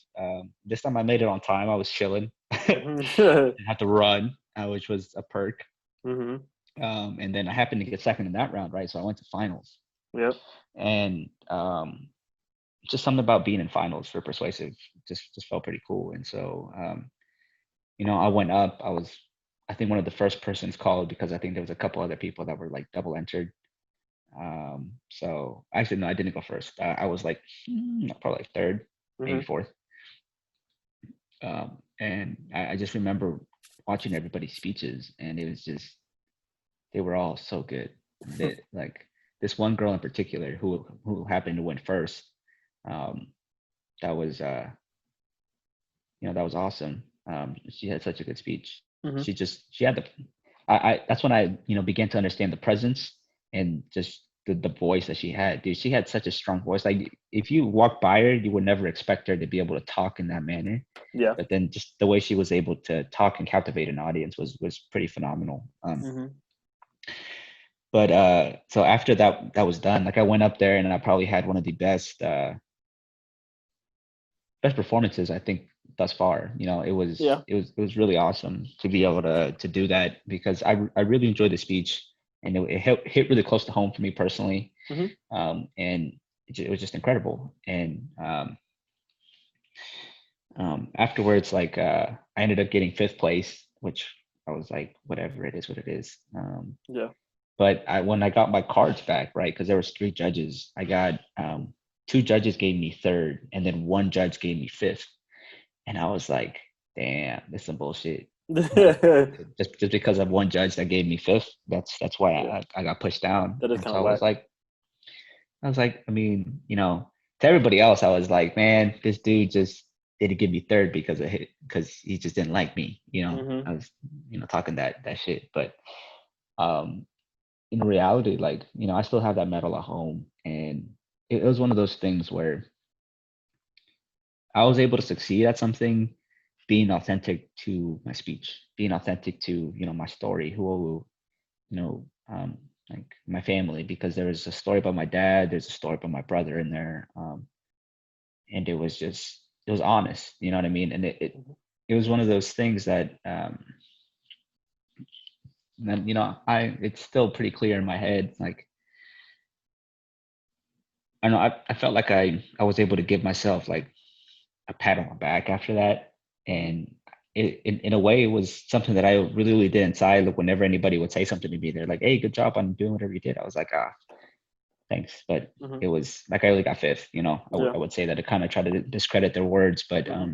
This time I made it on time. I was chilling. Mhm. Didn't have to run, which was a perk. Mhm. And then I happened to get second in that round, right? So I went to finals, Yep. and just something about being in finals for persuasive just felt pretty cool. And so you know, I went up. I was, I think, one of the first persons called because I think there was a couple other people that were like double entered. So actually, no, I didn't go first. I was like probably like third, maybe Mhm. fourth. And I just remember watching everybody's speeches, and it was just they were all so good. They, like this one girl in particular who happened to win first. Um, that was you know that was awesome. She had such a good speech. Mhm. She had the I that's when I you know began to understand the presence and just the voice that she had. Dude, she had such a strong voice. Like if you walk by her, you would never expect her to be able to talk in that manner. Yeah. But then just the way she was able to talk and captivate an audience was pretty phenomenal. Mhm. But so after that was done, like I went up there and I probably had one of the best performances I think thus far. You know, Yeah. it was really awesome to be able to do that because I really enjoyed the speech, and it hit really close to home for me personally. Mhm. And it was just incredible. And afterwards, like I ended up getting fifth place, which I was like, whatever, it is what it is. Yeah. But when I got my cards back, right, because there was three judges, I got two judges gave me third, and then one judge gave me fifth, and I was like, damn, this is some bullshit. That just because of one judge that gave me fifth. That's why Yeah, I got pushed down. that is And kind so of whack. I was like, I mean, to everybody else, I was like, man, this dude just didn't give me third because he just didn't like me. Hmm. I was, talking that shit. But um, in reality, like, I still have that medal at home, and it was one of those things where I was able to succeed at something, being authentic to my speech, being authentic to, my story, you know, um, like my family, because there was a story about my dad, there's a story about my brother in there. And it was honest, you know what I mean? And it was one of those things that, it's still pretty clear in my head. Like, I don't know, I felt like I was able to give myself like a pat on my back after that. Hmm. And in a way, it was something that I really, really did inside. Like, whenever anybody would say something to me, they're like, "Hey, good job on doing whatever you did." I was like, "Ah, thanks." But Hmm. it was like I only got fifth. Yeah. I would say that, to kind of try to discredit their words, but Hmm.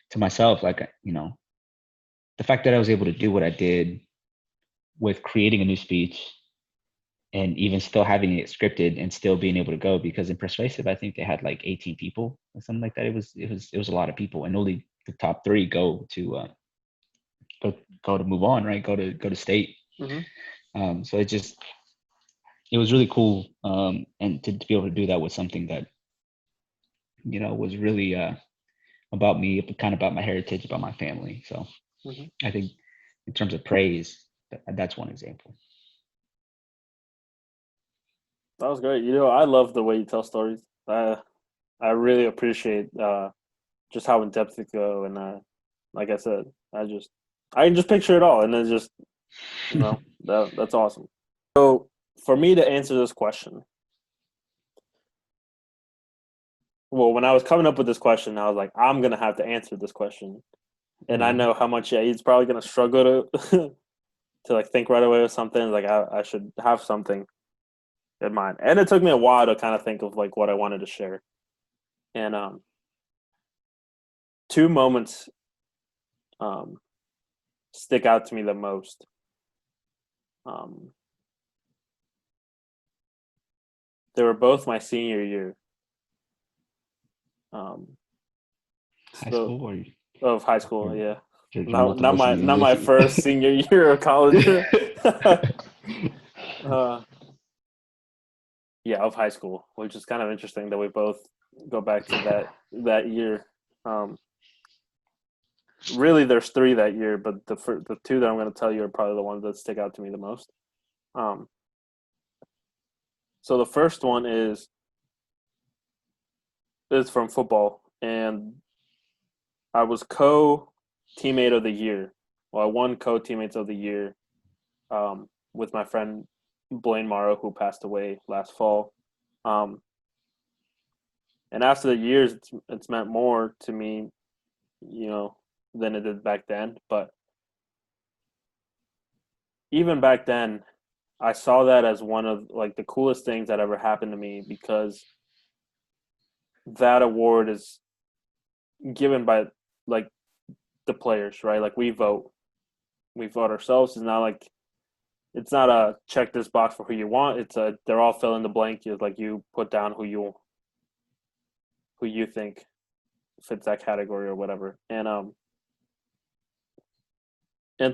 to myself, like, the fact that I was able to do what I did with creating a new speech, and even still having it scripted and still being able to go, because in Persuasive, I think they had like 18 people or something like that. It was a lot of people, and only the top three go to move on, right? Go to state. Hmm. So it was really cool, and to be able to do that with something that was really about me, kind of about my heritage, about my family. So Hmm. I think in terms of praise, that's one example. That was great. I love the way you tell stories. I really appreciate just how in depth you go, and like I said, I can just picture it all, and then just that's awesome. So for me to answer this question, well, when I was coming up with this question, I was like, I'm gonna have to answer this question, and I Mhm. know how much he's probably gonna struggle to to like think right away with something. Like I should have something in mind, and it took me a while to kind of think of like what I wanted to share. And two moments um, stick out to me the most. Um, they were both my senior year. Um, High so school, of high school, or yeah. your Not multiple seniors not this my year? first senior year of college. uh, yeah, of high school, which is kind of interesting that we both go back to that year. Um, really, there's three that year, but the two that I'm going to tell you are probably the ones that stick out to me the most. Um, so the first one is from football, and I was co teammate of the year. Well, I won co teammates of the year with my friend Blaine Morrow, who passed away last fall. Um, and after the years, it's meant more to me, you know, than it did back then. But even back then, I saw that as one of like the coolest things that ever happened to me because that award is given by like the players, right? Like we vote ourselves. It's not a check this box for who you want. It's a they're all fill in the blank. It's like you put down who you think fits that category or whatever. And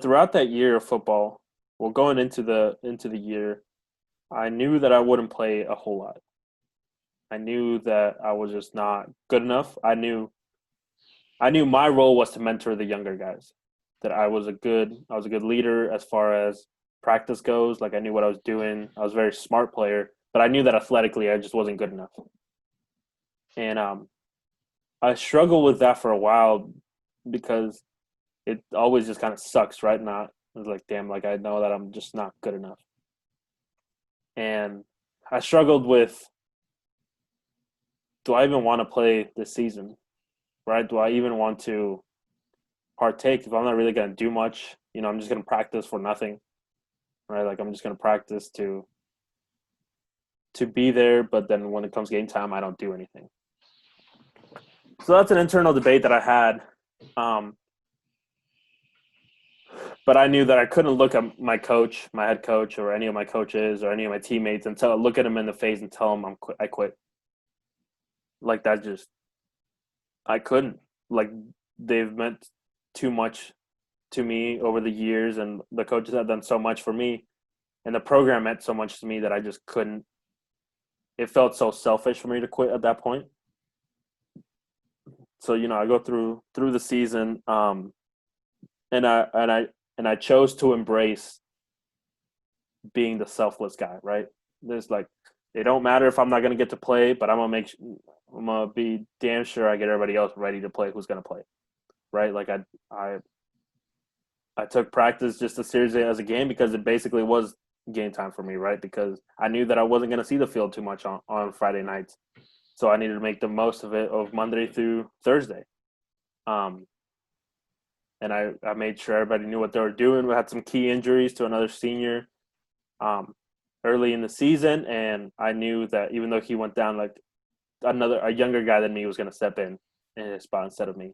throughout that year of football, well, going into the year, I knew that I wouldn't play a whole lot. I knew that I was just not good enough. I knew my role was to mentor the younger guys. That I was a good leader as far as practice goes. Like I knew what I was doing. I was a very smart player, but I knew that athletically I just wasn't good enough. And I struggled with that for a while because it always just kind of sucks, right? Not it's like damn, like I know that I'm just not good enough. And I struggled with do I even want to play this season? Right? Do I even want to partake if I'm not really going to do much? I'm just going to practice for nothing, right? Like I'm just going to practice to be there, but then when it comes game time, I don't do anything. So that's an internal debate that I had. Um, but I knew that I couldn't look at my coach, my head coach, or any of my coaches or any of my teammates and look at them in the face and tell them I quit. Like that, just I couldn't. Like they've meant too much to me over the years, and the coaches have done so much for me, and the program meant so much to me that I just couldn't. It felt so selfish for me to quit at that point. So I go through the season, and I chose to embrace being the selfless guy. Right? There's like, it don't matter if I'm not gonna get to play, but I'm gonna be damn sure I get everybody else ready to play who's gonna play. Right? Like I took practice just as seriously as a game because it basically was game time for me, right? Because I knew that I wasn't going to see the field too much on Friday nights. So I needed to make the most of it of Monday through Thursday. Um, and I made sure everybody knew what they were doing. We had some key injuries to another senior early in the season, and I knew that even though he went down, like a younger guy than me was going to step in his spot instead of me.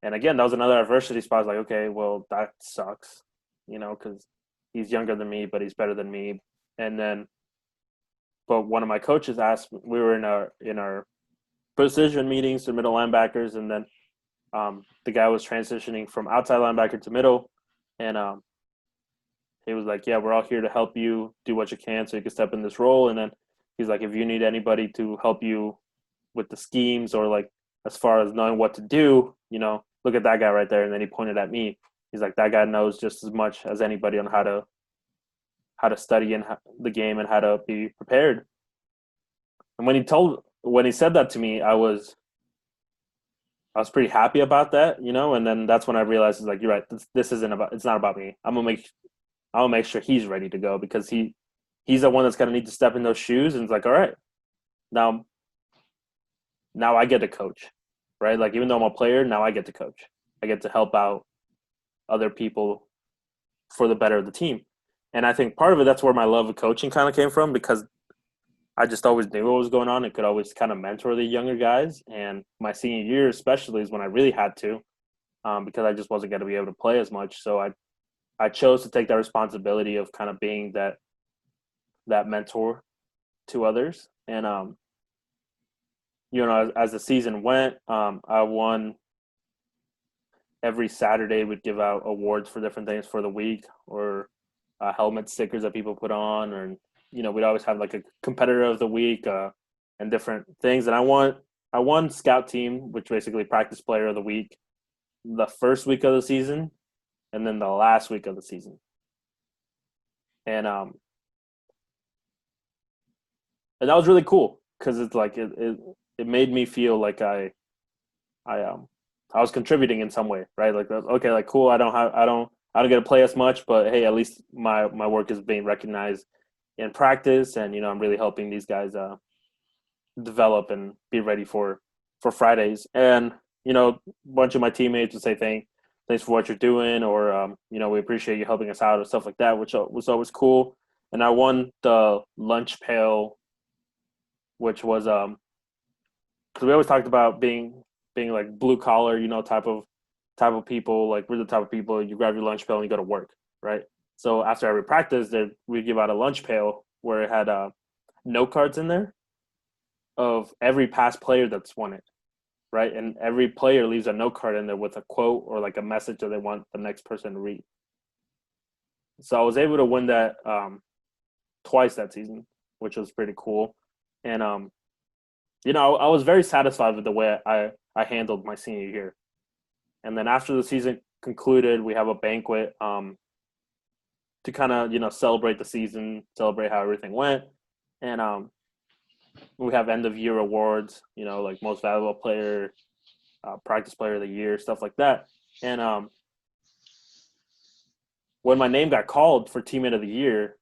And again, that was another adversity spot. I was like, okay, well, that sucks, because he's younger than me, but he's better than me. And then, but one of my coaches asked, we were in our position meetings to middle linebackers, and then the guy was transitioning from outside linebacker to middle, and he was like, yeah, we're all here to help you do what you can so you can step in this role. And then he's like, if you need anybody to help you with the schemes or like as far as knowing what to do, look at that guy right there. And then he pointed at me. He's like, that guy knows just as much as anybody on how to study and the game and how to be prepared. And when he said that to me, I was pretty happy about that, and then that's when I realized, it's like, you're right. This isn't about, it's not about me. I'm gonna make sure he's ready to go because he's the one that's gonna need to step in those shoes. And it's like, all right, now I get to coach, right? Like, even though I'm a player, now I get to coach. I get to help out other people for the better of the team. And I think part of it, that's where my love of coaching kind of came from, because I just always knew what was going on and could always kind of mentor the younger guys. And my senior year, especially, is when I really had to, because I just wasn't going to be able to play as much. So I chose to take that responsibility of kind of being that mentor to others. And as the season went, I won. Every Saturday we'd give out awards for different things for the week, or helmet stickers that people put on, or we'd always have like a competitor of the week and different things. And I won scout team, which basically practice player of the week, the first week of the season, and then the last week of the season. And that was really cool because it's like it made me feel like I was contributing in some way, right? Like, okay, like, cool. I don't get to play as much, but hey, at least my work is being recognized in practice, and I'm really helping these guys develop and be ready for Fridays. And a bunch of my teammates would say thanks for what you're doing, or we appreciate you helping us out, or stuff like that, which was always cool. And I won the lunch pail, which was because we always talked about being like blue collar, type of people. Like, we're the type of people, you grab your lunch pail and you go to work, right? So after every practice, we give out a lunch pail where it had note cards in there of every past player that's won it, right? And every player leaves a note card in there with a quote or like a message that they want the next person to read. So I was able to win that twice that season, which was pretty cool. And I was very satisfied with the way I handled my senior year. And then after the season concluded, we have a banquet to kind of celebrate the season, celebrate how everything went, and we have end of year awards, like most valuable player, practice player of the year, stuff like that. And when my name got called for teammate of the year,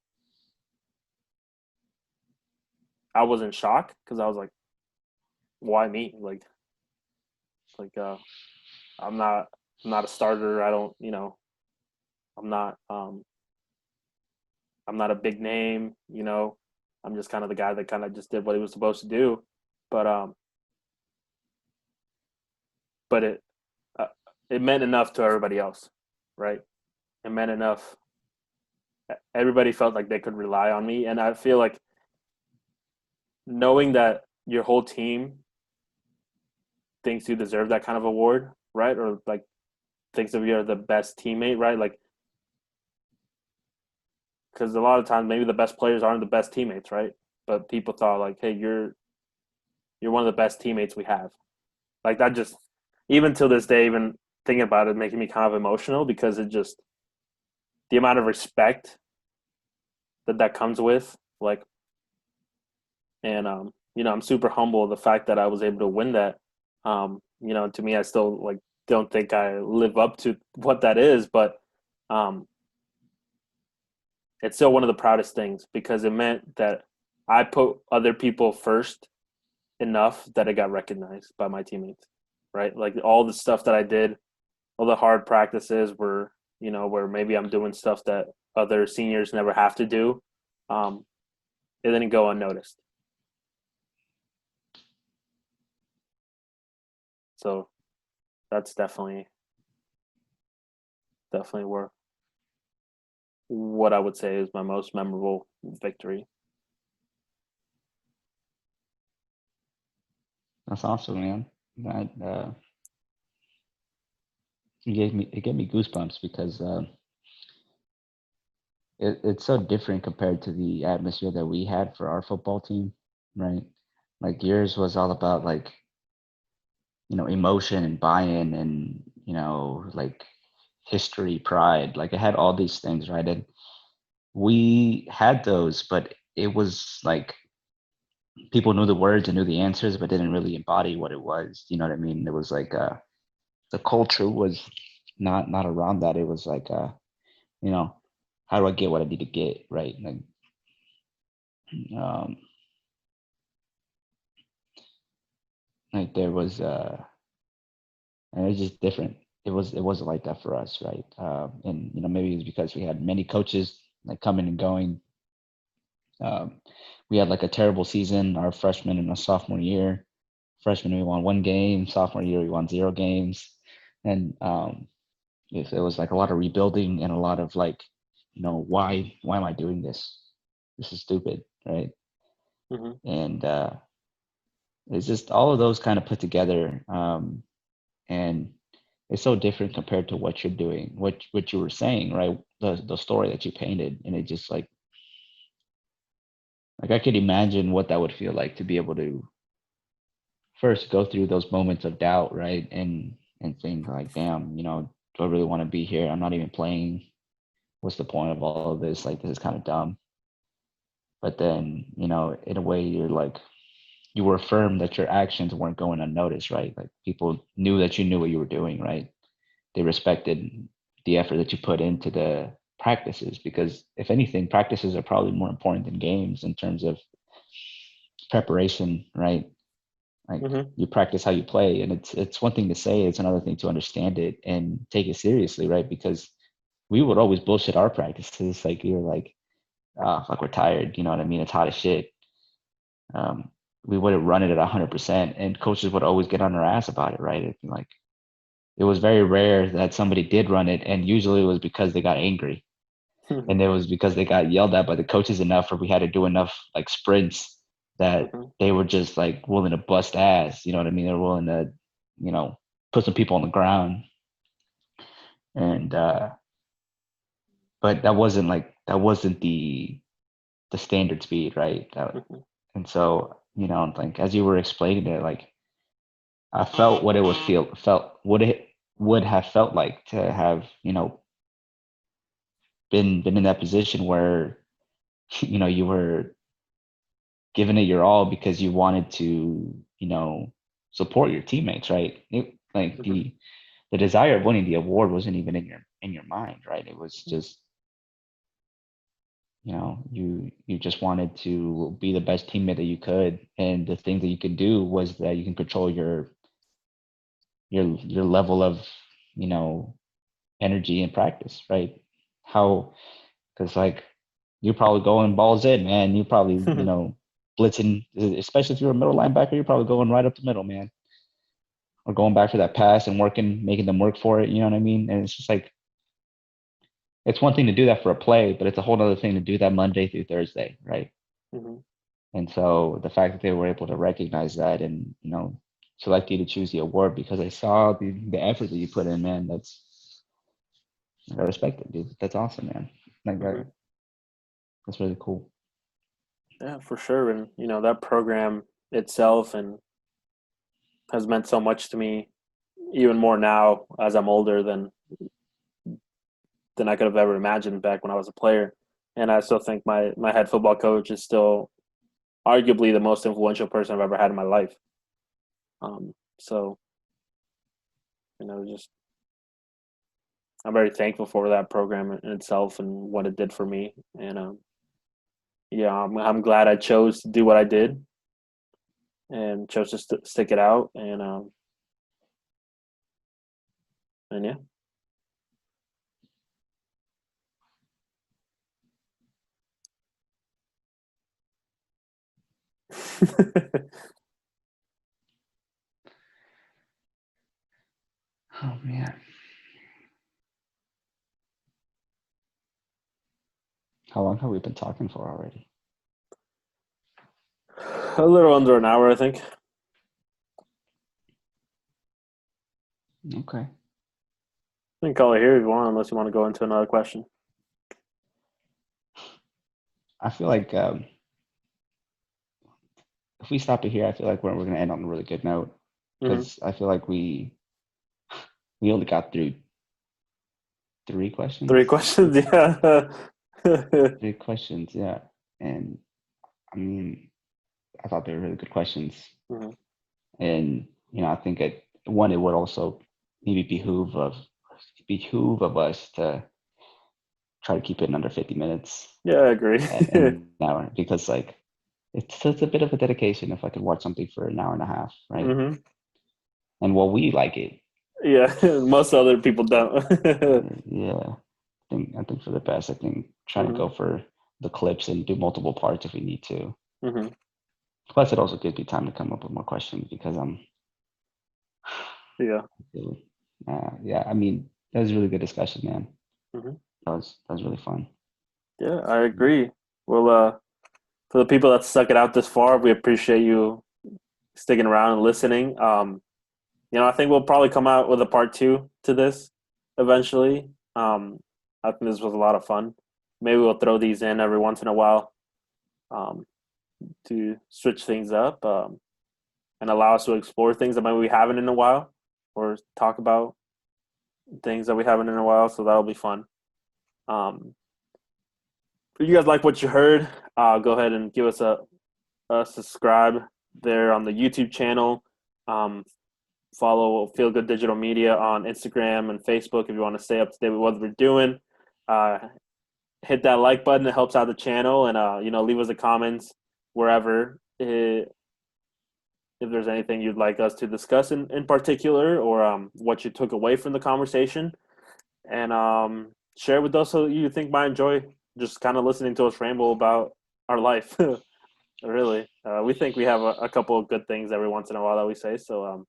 I was in shock because I was like, why me? Like I'm not a starter. I don't, I'm not I'm not a big name, I'm just kind of the guy that kind of just did what he was supposed to do. But but it meant enough to everybody else, right? it meant enough. Everybody felt like they could rely on me, and I feel like knowing that your whole team thinks you deserve that kind of award, right? Or like thinks of you as the best teammate, right? Like because a lot of times maybe the best players aren't the best teammates, right? But people thought like, hey, you're one of the best teammates we have. Like that just even till this day, even thinking about it, making me kind of emotional because it just the amount of respect that comes with like, and I'm super humble the fact that I was able to win that. To me, I still like don't think I live up to what that is, but um, it's still one of the proudest things because it meant that I put other people first enough that it got recognized by my teammates, right? Like all the stuff that I did, all the hard practices were, where maybe I'm doing stuff that other seniors never have to do. It didn't go unnoticed. So that's definitely where what I would say is my most memorable victory. That's awesome, man. That it gave me goosebumps because it's so different compared to the atmosphere that we had for our football team, right? Like yours was all about like, emotion and buy-in and, like history, pride. Like it had all these things, right? And we had those, but it was like people knew the words and knew the answers, but didn't really embody what it was. You know what I mean? It was like the culture was not around that. It was like you know, how do I get what I need to get, right? Um, like there was and it's just different. It wasn't like that for us, right? And maybe it's because we had many coaches like coming and going. Um, we had like a terrible season our freshman and our sophomore year. Freshman we won 1 game, sophomore year we won 0 games, and it was like a lot of rebuilding and a lot of like, why am I doing this? This is stupid, right? Mm-hmm. And it's just all of those kind of put together, and it's so different compared to what you're doing, what you were saying, right? The story that you painted, and it just like I could imagine what that would feel like to be able to first go through those moments of doubt, right? And think like, damn, do I really want to be here? I'm not even playing. What's the point of all of this? Like, this is kind of dumb. But then, in a way, you're like, you were affirmed that your actions weren't going unnoticed, right? Like people knew that you knew what you were doing, right? They respected the effort that you put into the practices because if anything, practices are probably more important than games in terms of preparation, right? Like Mm-hmm. you practice how you play, and it's one thing to say, it's another thing to understand it and take it seriously, right? Because we would always bullshit our practices. Like you're like, oh, like we're tired, you know what I mean? It's hot as shit. Um, we wouldn't run it at 100%, and coaches would always get on our ass about it, right? Like it was very rare that somebody did run it, and usually it was because they got angry, and it was because they got yelled at by the coaches enough, or we had to do enough like sprints that Mm-hmm. they were just like willing to bust ass. You know what I mean? They're willing to, you know, put some people on the ground, and but that wasn't the standard speed, right? Mm-hmm. And so, like as you were explaining it, like I felt what it would felt what it would have felt like to have, been in that position where, you were giving it your all because you wanted to, support your teammates, right? Like Mm-hmm. the desire of winning the award wasn't even in your mind, right? It was just, you just wanted to be the best teammate that you could, and the thing that you could do was that you can control your level of, you know energy in practice, right? How, because like you're probably going balls in, man. You probably, blitzing, especially if you're a middle linebacker, you're probably going right up the middle, man, or going back for that pass and working, making them work for it. You know what I mean? And it's just like it's one thing to do that for a play, but it's a whole other thing to do that Monday through Thursday, right? Mm-hmm. And so the fact that they were able to recognize that and, select you to choose the award because they saw the effort that you put in, man, I respect it, dude. That's awesome, man. Mm-hmm. That's really cool. Yeah, for sure. And, that program itself and has meant so much to me, even more now as I'm older than I could have ever imagined back when I was a player. And I still think my head football coach is still arguably the most influential person I've ever had in my life. So, just I'm very thankful for that program in itself and what it did for me. And yeah, I'm glad I chose to do what I did and chose to stick it out. And yeah. Oh man. How long have we been talking for already? A little under an hour, I think. Okay. You can call it here if you want, unless you want to go into another question. I feel like if we stop it here, I feel like we're going to end on a really good note because I feel like we only got through 3 questions. 3 questions, yeah. 3 questions, yeah. And I mean, I thought they were really good questions. Mm-hmm. And I think it would also maybe behoove of us to try to keep it in under 50 minutes. Yeah, I agree. An hour, because like it's a bit of a dedication if I could watch something for an hour and a half, right? Mm-hmm. And we like it. Yeah, most other people don't. Yeah, I think for the best, I think trying to go for the clips and do multiple parts if we need to. Mm-hmm. Plus, it also gives me time to come up with more questions because Yeah. Yeah. I mean, that was a really good discussion, man. Mm-hmm. That was really fun. Yeah, I agree. Well, for the people that stuck it out this far, we appreciate you sticking around and listening. I think we'll probably come out with a part 2 to this eventually. I think this was a lot of fun. Maybe we'll throw these in every once in a while to switch things up and allow us to explore things that maybe we haven't in a while or talk about things that we haven't in a while. So that'll be fun. If you guys like what you heard, go ahead and give us a subscribe there on the YouTube channel. Follow Feel Good Digital Media on Instagram and Facebook if you want to stay up to date with what we're doing. Hit that like button; it helps out the channel, and leave us a comments wherever if there's anything you'd like us to discuss in particular, or what you took away from the conversation, and share with us who you think might enjoy just kind of listening to us ramble about our life. Really, we think we have a couple of good things every once in a while that we say. So,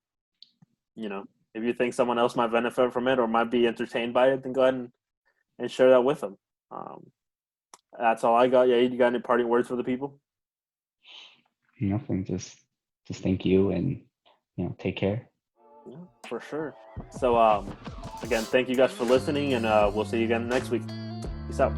if you think someone else might benefit from it or might be entertained by it, then go ahead and share that with them. That's all I got. Yeah, you got any parting words for the people? Nothing. Just thank you and take care. Yeah, for sure. So again, thank you guys for listening, and we'll see you again next week. Peace out.